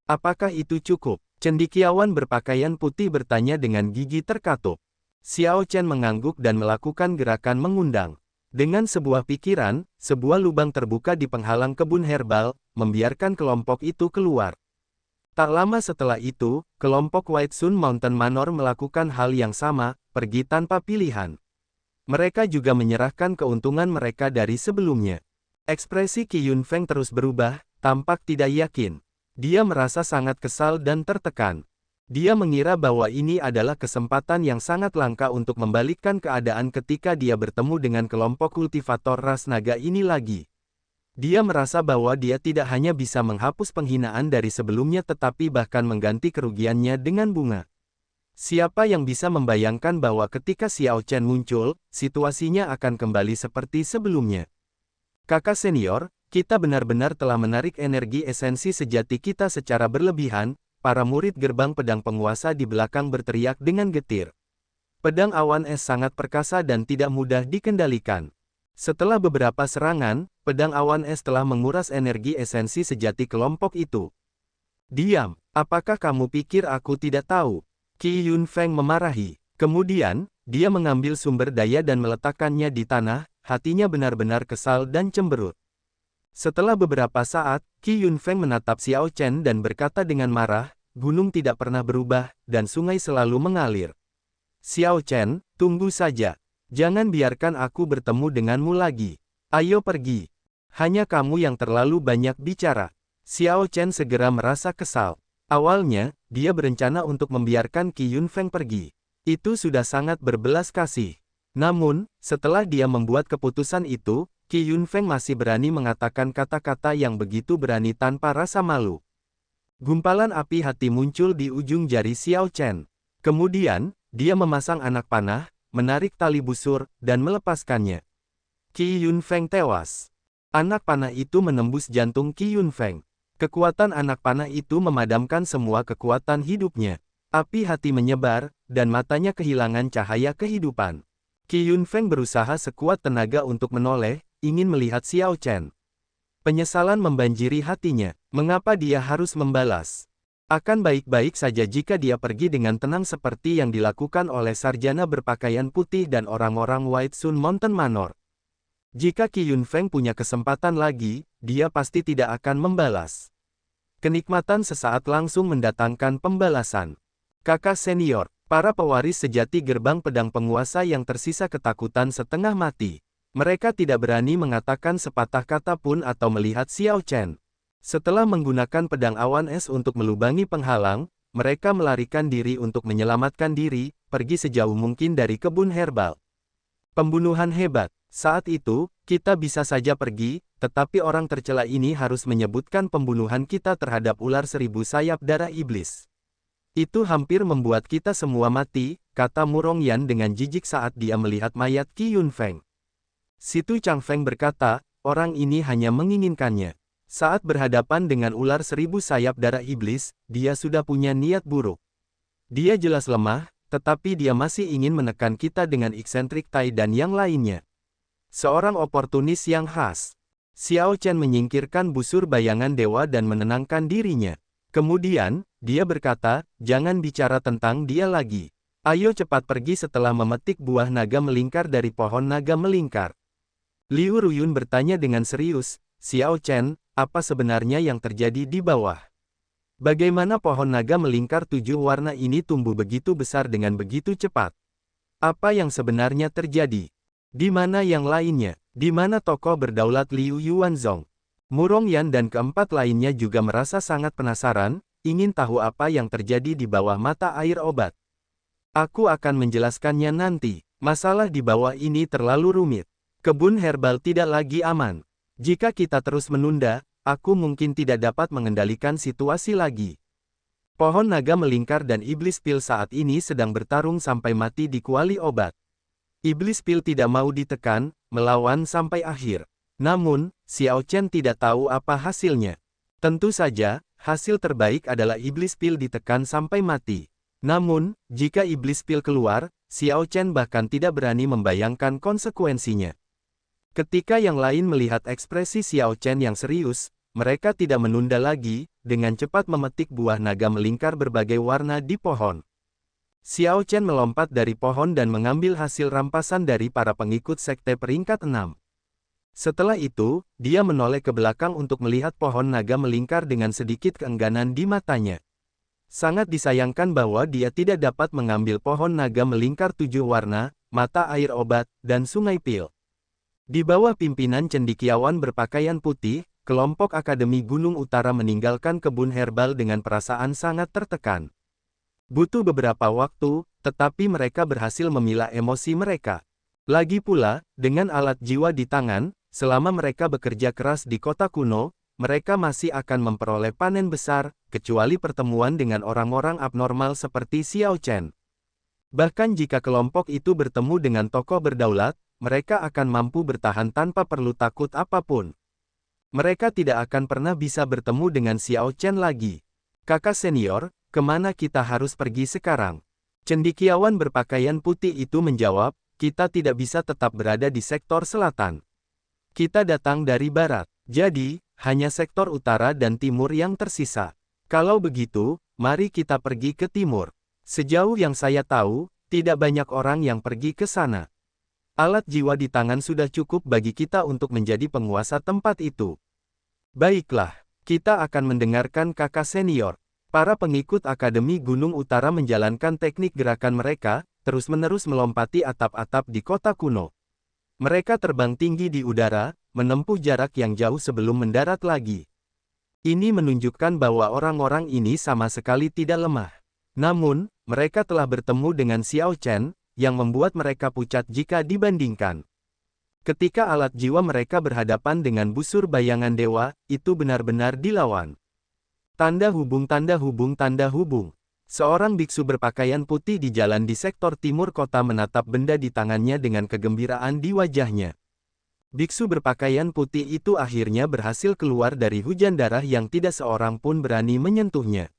Apakah itu cukup? Cendekiawan berpakaian putih bertanya dengan gigi terkatup. Xiao Chen mengangguk dan melakukan gerakan mengundang. Dengan sebuah pikiran, sebuah lubang terbuka di penghalang kebun herbal, membiarkan kelompok itu keluar. Tak lama setelah itu, kelompok White Sun Mountain Manor melakukan hal yang sama, pergi tanpa pilihan. Mereka juga menyerahkan keuntungan mereka dari sebelumnya. Ekspresi Qi Yunfeng terus berubah, tampak tidak yakin. Dia merasa sangat kesal dan tertekan. Dia mengira bahwa ini adalah kesempatan yang sangat langka untuk membalikkan keadaan ketika dia bertemu dengan kelompok kultivator ras naga ini lagi. Dia merasa bahwa dia tidak hanya bisa menghapus penghinaan dari sebelumnya tetapi bahkan mengganti kerugiannya dengan bunga. Siapa yang bisa membayangkan bahwa ketika Xiao Chen muncul, situasinya akan kembali seperti sebelumnya. Kakak senior, kita benar-benar telah menarik energi esensi sejati kita secara berlebihan, para murid gerbang pedang penguasa di belakang berteriak dengan getir. Pedang awan es sangat perkasa dan tidak mudah dikendalikan. Setelah beberapa serangan, pedang awan es telah menguras energi esensi sejati kelompok itu. Diam, apakah kamu pikir aku tidak tahu? Qi Yunfeng memarahi. Kemudian, dia mengambil sumber daya dan meletakkannya di tanah, hatinya benar-benar kesal dan cemberut. Setelah beberapa saat, Qi Yunfeng menatap Xiao Chen dan berkata dengan marah, gunung tidak pernah berubah, dan sungai selalu mengalir. Xiao Chen, tunggu saja. Jangan biarkan aku bertemu denganmu lagi. Ayo pergi. Hanya kamu yang terlalu banyak bicara. Xiao Chen segera merasa kesal. Awalnya, dia berencana untuk membiarkan Qi Yunfeng pergi. Itu sudah sangat berbelas kasih. Namun, setelah dia membuat keputusan itu, Qi Yunfeng masih berani mengatakan kata-kata yang begitu berani tanpa rasa malu. Gumpalan api hati muncul di ujung jari Xiao Chen. Kemudian, dia memasang anak panah, menarik tali busur, dan melepaskannya. Qi Yunfeng tewas. Anak panah itu menembus jantung Qi Yunfeng. Kekuatan anak panah itu memadamkan semua kekuatan hidupnya. Api hati menyebar, dan matanya kehilangan cahaya kehidupan. Qi Yunfeng berusaha sekuat tenaga untuk menoleh, ingin melihat Xiao Chen. Penyesalan membanjiri hatinya. Mengapa dia harus membalas? Akan baik-baik saja jika dia pergi dengan tenang seperti yang dilakukan oleh sarjana berpakaian putih dan orang-orang White Sun Mountain Manor. Jika Qi Yunfeng punya kesempatan lagi, dia pasti tidak akan membalas. Kenikmatan sesaat langsung mendatangkan pembalasan. Kakak senior, para pewaris sejati gerbang pedang penguasa yang tersisa ketakutan setengah mati. Mereka tidak berani mengatakan sepatah kata pun atau melihat Xiao Chen. Setelah menggunakan pedang awan es untuk melubangi penghalang, mereka melarikan diri untuk menyelamatkan diri, pergi sejauh mungkin dari kebun herbal. Pembunuhan hebat. Saat itu, kita bisa saja pergi, tetapi orang tercela ini harus menyebutkan pembunuhan kita terhadap ular 1000 sayap darah iblis. Itu hampir membuat kita semua mati, kata Murong Yan dengan jijik saat dia melihat mayat Qi Yunfeng. Situ Changfeng berkata, orang ini hanya menginginkannya. Saat berhadapan dengan ular 1000 sayap darah iblis, dia sudah punya niat buruk. Dia jelas lemah, tetapi dia masih ingin menekan kita dengan eksentrik Tai dan yang lainnya. Seorang oportunis yang khas. Xiao Chen menyingkirkan busur bayangan dewa dan menenangkan dirinya. Kemudian, dia berkata, jangan bicara tentang dia lagi. Ayo cepat pergi setelah memetik buah naga melingkar dari pohon naga melingkar. Liu Ruyun bertanya dengan serius, Xiao Chen, apa sebenarnya yang terjadi di bawah? Bagaimana pohon naga melingkar 7 warna ini tumbuh begitu besar dengan begitu cepat? Apa yang sebenarnya terjadi? Di mana yang lainnya? Di mana tokoh berdaulat Liu Yuanzong? Murong Yan dan keempat lainnya juga merasa sangat penasaran, ingin tahu apa yang terjadi di bawah mata air obat. Aku akan menjelaskannya nanti. Masalah di bawah ini terlalu rumit. Kebun herbal tidak lagi aman. Jika kita terus menunda, aku mungkin tidak dapat mengendalikan situasi lagi. Pohon naga melingkar dan iblis pil saat ini sedang bertarung sampai mati di kuali obat. Iblis pil tidak mau ditekan, melawan sampai akhir. Namun, Xiao Chen tidak tahu apa hasilnya. Tentu saja, hasil terbaik adalah iblis pil ditekan sampai mati. Namun, jika iblis pil keluar, Xiao Chen bahkan tidak berani membayangkan konsekuensinya. Ketika yang lain melihat ekspresi Xiao Chen yang serius, mereka tidak menunda lagi, dengan cepat memetik buah naga melingkar berbagai warna di pohon. Xiao Chen melompat dari pohon dan mengambil hasil rampasan dari para pengikut sekte peringkat 6. Setelah itu, dia menoleh ke belakang untuk melihat pohon naga melingkar dengan sedikit keengganan di matanya. Sangat disayangkan bahwa dia tidak dapat mengambil pohon naga melingkar 7 warna, mata air obat, dan sungai pil. Di bawah pimpinan cendekiawan berpakaian putih, kelompok Akademi Gunung Utara meninggalkan kebun herbal dengan perasaan sangat tertekan. Butuh beberapa waktu, tetapi mereka berhasil memilah emosi mereka. Lagi pula, dengan alat jiwa di tangan, selama mereka bekerja keras di kota kuno, mereka masih akan memperoleh panen besar, kecuali pertemuan dengan orang-orang abnormal seperti Xiao Chen. Bahkan jika kelompok itu bertemu dengan tokoh berdaulat, mereka akan mampu bertahan tanpa perlu takut apapun. Mereka tidak akan pernah bisa bertemu dengan Xiao Chen lagi. Kakak senior, kemana kita harus pergi sekarang? Cendekiawan berpakaian putih itu menjawab, kita tidak bisa tetap berada di sektor selatan. Kita datang dari barat, jadi, hanya sektor utara dan timur yang tersisa. Kalau begitu, mari kita pergi ke timur. Sejauh yang saya tahu, tidak banyak orang yang pergi ke sana. Alat jiwa di tangan sudah cukup bagi kita untuk menjadi penguasa tempat itu. Baiklah, kita akan mendengarkan kakak senior. Para pengikut Akademi Gunung Utara menjalankan teknik gerakan mereka, terus-menerus melompati atap-atap di kota kuno. Mereka terbang tinggi di udara, menempuh jarak yang jauh sebelum mendarat lagi. Ini menunjukkan bahwa orang-orang ini sama sekali tidak lemah. Namun, mereka telah bertemu dengan Xiao Chen, yang membuat mereka pucat jika dibandingkan. Ketika alat jiwa mereka berhadapan dengan busur bayangan dewa, itu benar-benar dilawan. Tanda hubung tanda hubung tanda hubung. Seorang biksu berpakaian putih di jalan di sektor timur kota menatap benda di tangannya dengan kegembiraan di wajahnya. Biksu berpakaian putih itu akhirnya berhasil keluar dari hujan darah yang tidak seorang pun berani menyentuhnya.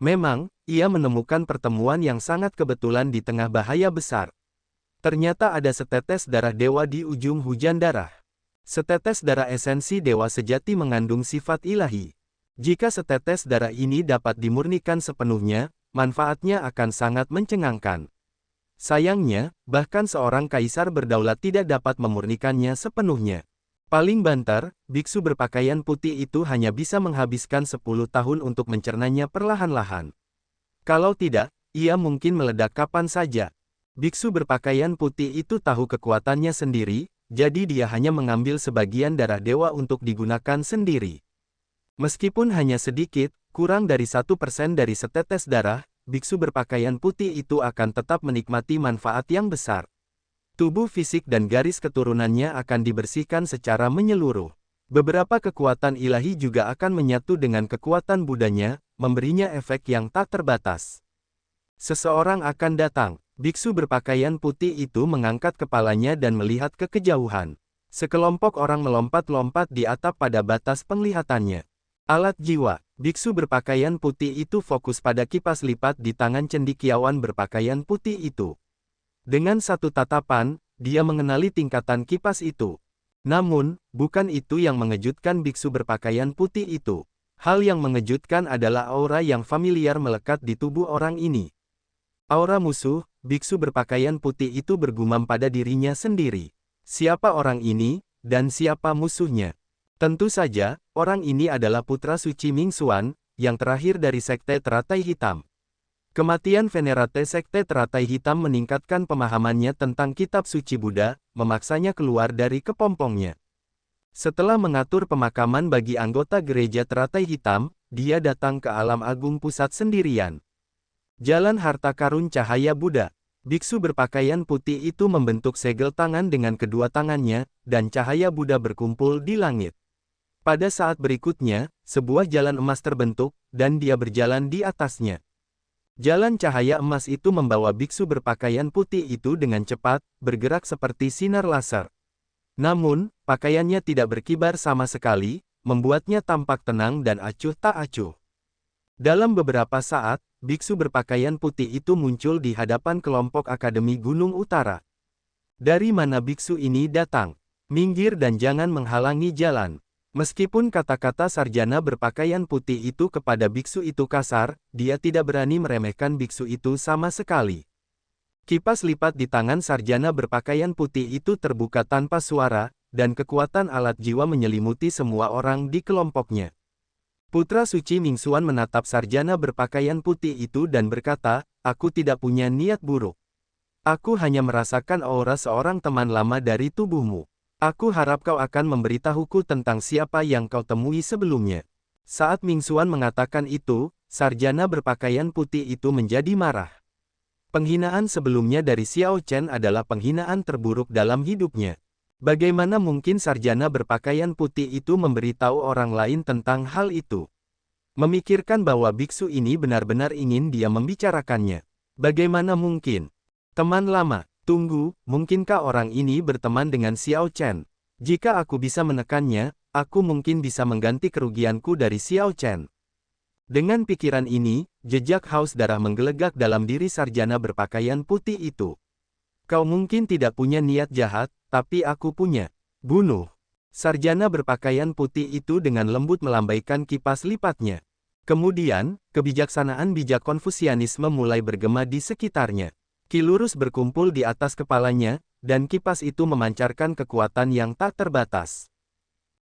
Memang, ia menemukan pertemuan yang sangat kebetulan di tengah bahaya besar. Ternyata ada setetes darah dewa di ujung hujan darah. Setetes darah esensi dewa sejati mengandung sifat ilahi. Jika setetes darah ini dapat dimurnikan sepenuhnya, manfaatnya akan sangat mencengangkan. Sayangnya, bahkan seorang kaisar berdaulat tidak dapat memurnikannya sepenuhnya. Paling banter, biksu berpakaian putih itu hanya bisa menghabiskan 10 tahun untuk mencernanya perlahan-lahan. Kalau tidak, ia mungkin meledak kapan saja. Biksu berpakaian putih itu tahu kekuatannya sendiri, jadi dia hanya mengambil sebagian darah dewa untuk digunakan sendiri. Meskipun hanya sedikit, kurang dari 1% dari setetes darah, biksu berpakaian putih itu akan tetap menikmati manfaat yang besar. Tubuh fisik dan garis keturunannya akan dibersihkan secara menyeluruh. Beberapa kekuatan ilahi juga akan menyatu dengan kekuatan Budanya, memberinya efek yang tak terbatas. Seseorang akan datang. Biksu berpakaian putih itu mengangkat kepalanya dan melihat ke kejauhan. Sekelompok orang melompat-lompat di atap pada batas penglihatannya. Alat jiwa. Biksu berpakaian putih itu fokus pada kipas lipat di tangan cendekiawan berpakaian putih itu. Dengan satu tatapan, dia mengenali tingkatan kipas itu. Namun, bukan itu yang mengejutkan biksu berpakaian putih itu. Hal yang mengejutkan adalah aura yang familiar melekat di tubuh orang ini. Aura musuh, biksu berpakaian putih itu bergumam pada dirinya sendiri. Siapa orang ini, dan siapa musuhnya? Tentu saja, orang ini adalah putra suci Ming Xuan, yang terakhir dari Sekte Teratai Hitam. Kematian Venerate Sekte Teratai Hitam meningkatkan pemahamannya tentang kitab suci Buddha, memaksanya keluar dari kepompongnya. Setelah mengatur pemakaman bagi anggota gereja Teratai Hitam, dia datang ke alam agung pusat sendirian. Jalan harta karun cahaya Buddha. Biksu berpakaian putih itu membentuk segel tangan dengan kedua tangannya, dan cahaya Buddha berkumpul di langit. Pada saat berikutnya, sebuah jalan emas terbentuk, dan dia berjalan di atasnya. Jalan cahaya emas itu membawa biksu berpakaian putih itu dengan cepat, bergerak seperti sinar laser. Namun, pakaiannya tidak berkibar sama sekali, membuatnya tampak tenang dan acuh tak acuh. Dalam beberapa saat, biksu berpakaian putih itu muncul di hadapan kelompok Akademi Gunung Utara. Dari mana biksu ini datang? Minggir dan jangan menghalangi jalan. Meskipun kata-kata sarjana berpakaian putih itu kepada biksu itu kasar, dia tidak berani meremehkan biksu itu sama sekali. Kipas lipat di tangan sarjana berpakaian putih itu terbuka tanpa suara, dan kekuatan alat jiwa menyelimuti semua orang di kelompoknya. Putra suci Ming Xuan menatap sarjana berpakaian putih itu dan berkata, "Aku tidak punya niat buruk. Aku hanya merasakan aura seorang teman lama dari tubuhmu. Aku harap kau akan memberitahuku tentang siapa yang kau temui sebelumnya." Saat Ming Xuan mengatakan itu, sarjana berpakaian putih itu menjadi marah. Penghinaan sebelumnya dari Xiao Chen adalah penghinaan terburuk dalam hidupnya. Bagaimana mungkin sarjana berpakaian putih itu memberitahu orang lain tentang hal itu? Memikirkan bahwa biksu ini benar-benar ingin dia membicarakannya. Bagaimana mungkin? Teman lama, tunggu, mungkinkah orang ini berteman dengan Xiao Chen? Jika aku bisa menekannya, aku mungkin bisa mengganti kerugianku dari Xiao Chen. Dengan pikiran ini, jejak haus darah menggelegak dalam diri sarjana berpakaian putih itu. Kau mungkin tidak punya niat jahat, tapi aku punya. Bunuh. Sarjana berpakaian putih itu dengan lembut melambaikan kipas lipatnya. Kemudian, kebijaksanaan bijak Konfusianisme mulai bergema di sekitarnya. Ki lurus berkumpul di atas kepalanya, dan kipas itu memancarkan kekuatan yang tak terbatas.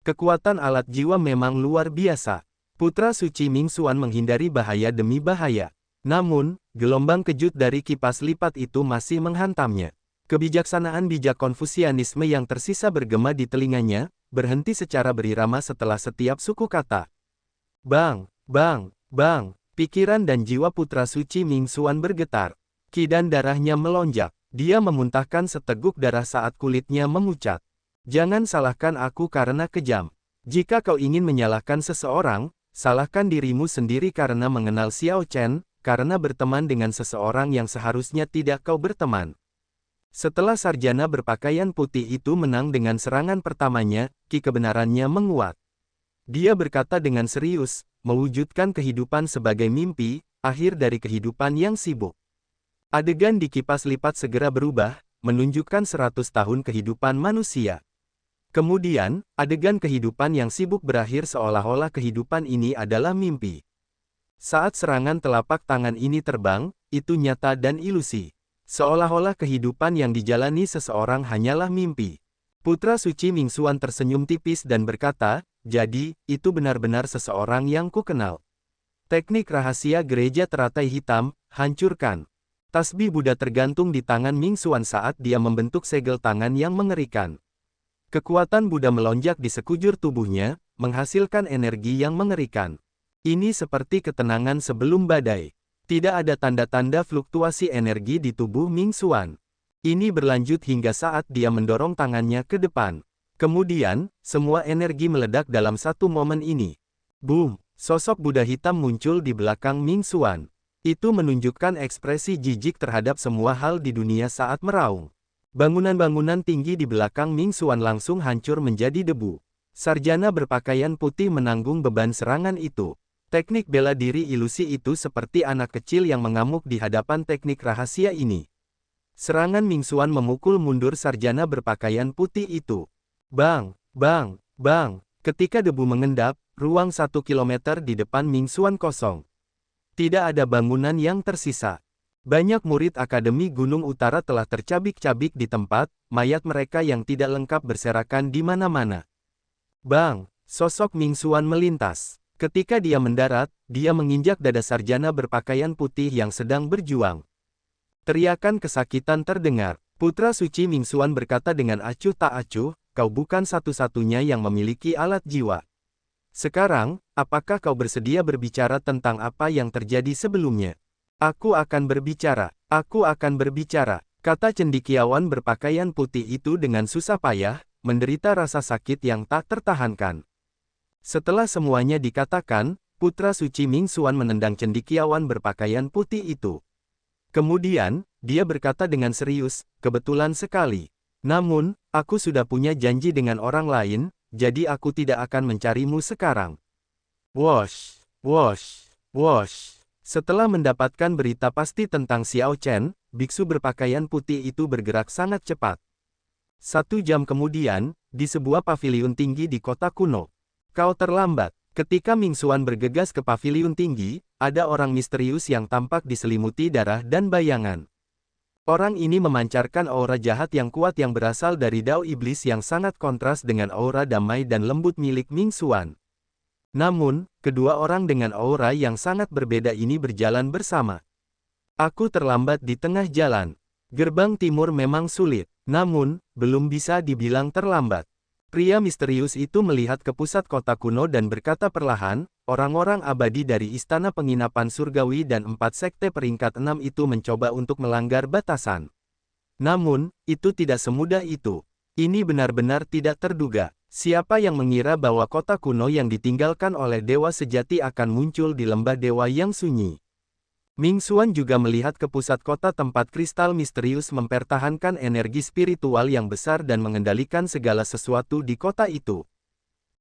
Kekuatan alat jiwa memang luar biasa. Putra suci Ming Xuan menghindari bahaya demi bahaya. Namun, gelombang kejut dari kipas lipat itu masih menghantamnya. Kebijaksanaan bijak Konfusianisme yang tersisa bergema di telinganya, berhenti secara berirama setelah setiap suku kata. Bang, bang, bang, pikiran dan jiwa putra suci Ming Xuan bergetar. Ki dan darahnya melonjak. Dia memuntahkan seteguk darah saat kulitnya memucat. Jangan salahkan aku karena kejam. Jika kau ingin menyalahkan seseorang, salahkan dirimu sendiri karena mengenal Xiao Chen, karena berteman dengan seseorang yang seharusnya tidak kau berteman. Setelah sarjana berpakaian putih itu menang dengan serangan pertamanya, ki kebenarannya menguat. Dia berkata dengan serius, mewujudkan kehidupan sebagai mimpi, akhir dari kehidupan yang sibuk. Adegan di kipas lipat segera berubah, menunjukkan 100 tahun kehidupan manusia. Kemudian, adegan kehidupan yang sibuk berakhir seolah-olah kehidupan ini adalah mimpi. Saat serangan telapak tangan ini terbang, itu nyata dan ilusi. Seolah-olah kehidupan yang dijalani seseorang hanyalah mimpi. Putra suci Ming Xuan tersenyum tipis dan berkata, jadi, itu benar-benar seseorang yang kukenal. Teknik rahasia gereja teratai hitam, hancurkan. Tasbih Buddha tergantung di tangan Ming Xuan saat dia membentuk segel tangan yang mengerikan. Kekuatan Buddha melonjak di sekujur tubuhnya, menghasilkan energi yang mengerikan. Ini seperti ketenangan sebelum badai. Tidak ada tanda-tanda fluktuasi energi di tubuh Ming Xuan. Ini berlanjut hingga saat dia mendorong tangannya ke depan. Kemudian, semua energi meledak dalam satu momen ini. Boom! Sosok Buddha hitam muncul di belakang Ming Xuan. Itu menunjukkan ekspresi jijik terhadap semua hal di dunia saat meraung. Bangunan-bangunan tinggi di belakang Ming Xuan langsung hancur menjadi debu. Sarjana berpakaian putih menanggung beban serangan itu. Teknik bela diri ilusi itu seperti anak kecil yang mengamuk di hadapan teknik rahasia ini. Serangan Ming Xuan memukul mundur sarjana berpakaian putih itu. Bang, bang, bang. Ketika debu mengendap, ruang 1 kilometer di depan Ming Xuan kosong. Tidak ada bangunan yang tersisa. Banyak murid Akademi Gunung Utara telah tercabik-cabik di tempat, mayat mereka yang tidak lengkap berserakan di mana-mana. Bang, sosok Ming Xuan melintas. Ketika dia mendarat, dia menginjak dada sarjana berpakaian putih yang sedang berjuang. Teriakan kesakitan terdengar. Putra suci Ming Xuan berkata dengan acuh tak acuh, kau bukan satu-satunya yang memiliki alat jiwa. Sekarang, apakah kau bersedia berbicara tentang apa yang terjadi sebelumnya? Aku akan berbicara, kata cendekiawan berpakaian putih itu dengan susah payah, menderita rasa sakit yang tak tertahankan. Setelah semuanya dikatakan, putra suci Ming Xuan menendang cendekiawan berpakaian putih itu. Kemudian, dia berkata dengan serius, kebetulan sekali. Namun, aku sudah punya janji dengan orang lain, jadi aku tidak akan mencarimu sekarang. Wosh, wosh, wosh. Setelah mendapatkan berita pasti tentang Xiao Chen, biksu berpakaian putih itu bergerak sangat cepat. 1 jam kemudian, di sebuah paviliun tinggi di kota kuno. Kau terlambat. Ketika Ming Xuan bergegas ke paviliun tinggi, ada orang misterius yang tampak diselimuti darah dan bayangan. Orang ini memancarkan aura jahat yang kuat yang berasal dari dao iblis yang sangat kontras dengan aura damai dan lembut milik Ming Xuan. Namun, kedua orang dengan aura yang sangat berbeda ini berjalan bersama. Aku terlambat di tengah jalan. Gerbang timur memang sulit, namun, belum bisa dibilang terlambat. Pria misterius itu melihat ke pusat kota kuno dan berkata perlahan, orang-orang abadi dari istana penginapan surgawi dan 4 sekte peringkat 6 itu mencoba untuk melanggar batasan. Namun, itu tidak semudah itu. Ini benar-benar tidak terduga. Siapa yang mengira bahwa kota kuno yang ditinggalkan oleh dewa sejati akan muncul di lembah dewa yang sunyi? Ming Xuan juga melihat ke pusat kota tempat kristal misterius mempertahankan energi spiritual yang besar dan mengendalikan segala sesuatu di kota itu.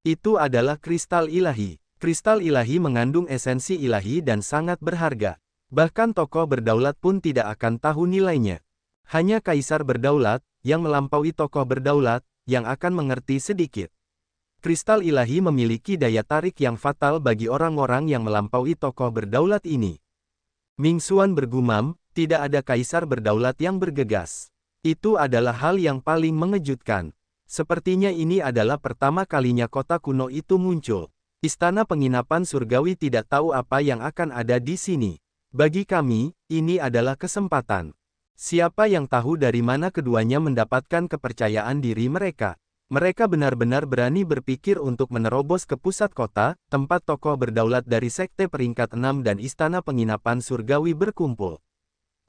Itu adalah kristal ilahi. Kristal ilahi mengandung esensi ilahi dan sangat berharga. Bahkan tokoh berdaulat pun tidak akan tahu nilainya. Hanya kaisar berdaulat, yang melampaui tokoh berdaulat, yang akan mengerti sedikit. Kristal ilahi memiliki daya tarik yang fatal bagi orang-orang yang melampaui tokoh berdaulat ini. Ming Xuan bergumam, tidak ada kaisar berdaulat yang bergegas. Itu adalah hal yang paling mengejutkan. Sepertinya ini adalah pertama kalinya kota kuno itu muncul. Istana penginapan surgawi tidak tahu apa yang akan ada di sini. Bagi kami, ini adalah kesempatan. Siapa yang tahu dari mana keduanya mendapatkan kepercayaan diri mereka? Mereka benar-benar berani berpikir untuk menerobos ke pusat kota, tempat tokoh berdaulat dari sekte peringkat 6 dan istana penginapan surgawi berkumpul.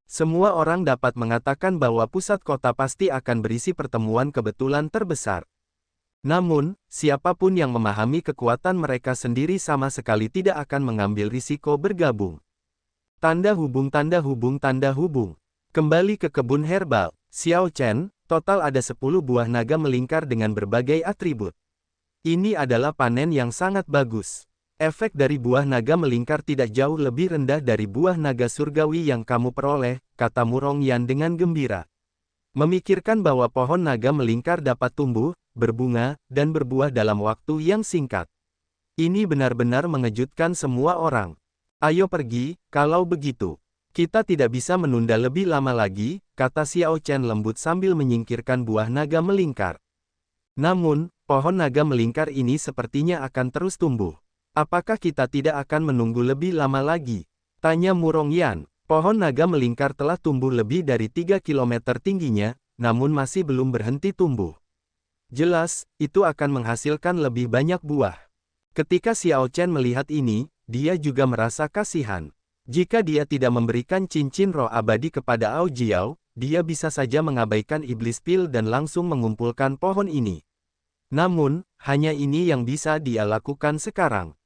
Semua orang dapat mengatakan bahwa pusat kota pasti akan berisi pertemuan kebetulan terbesar. Namun, siapapun yang memahami kekuatan mereka sendiri sama sekali tidak akan mengambil risiko bergabung. Tanda hubung tanda hubung tanda hubung. Kembali ke kebun herbal, Xiao Chen, total ada 10 buah naga melingkar dengan berbagai atribut. Ini adalah panen yang sangat bagus. Efek dari buah naga melingkar tidak jauh lebih rendah dari buah naga surgawi yang kamu peroleh, kata Murong Yan dengan gembira. Memikirkan bahwa pohon naga melingkar dapat tumbuh, berbunga, dan berbuah dalam waktu yang singkat. Ini benar-benar mengejutkan semua orang. Ayo pergi, kalau begitu. Kita tidak bisa menunda lebih lama lagi, kata Xiao Chen lembut sambil menyingkirkan buah naga melingkar. Namun, pohon naga melingkar ini sepertinya akan terus tumbuh. Apakah kita tidak akan menunggu lebih lama lagi? Tanya Murong Yan. Pohon naga melingkar telah tumbuh lebih dari 3 km tingginya, namun masih belum berhenti tumbuh. Jelas, itu akan menghasilkan lebih banyak buah. Ketika Xiao Chen melihat ini, dia juga merasa kasihan. Jika dia tidak memberikan cincin roh abadi kepada Ao Jiao, dia bisa saja mengabaikan iblis pil dan langsung mengumpulkan pohon ini. Namun, hanya ini yang bisa dia lakukan sekarang.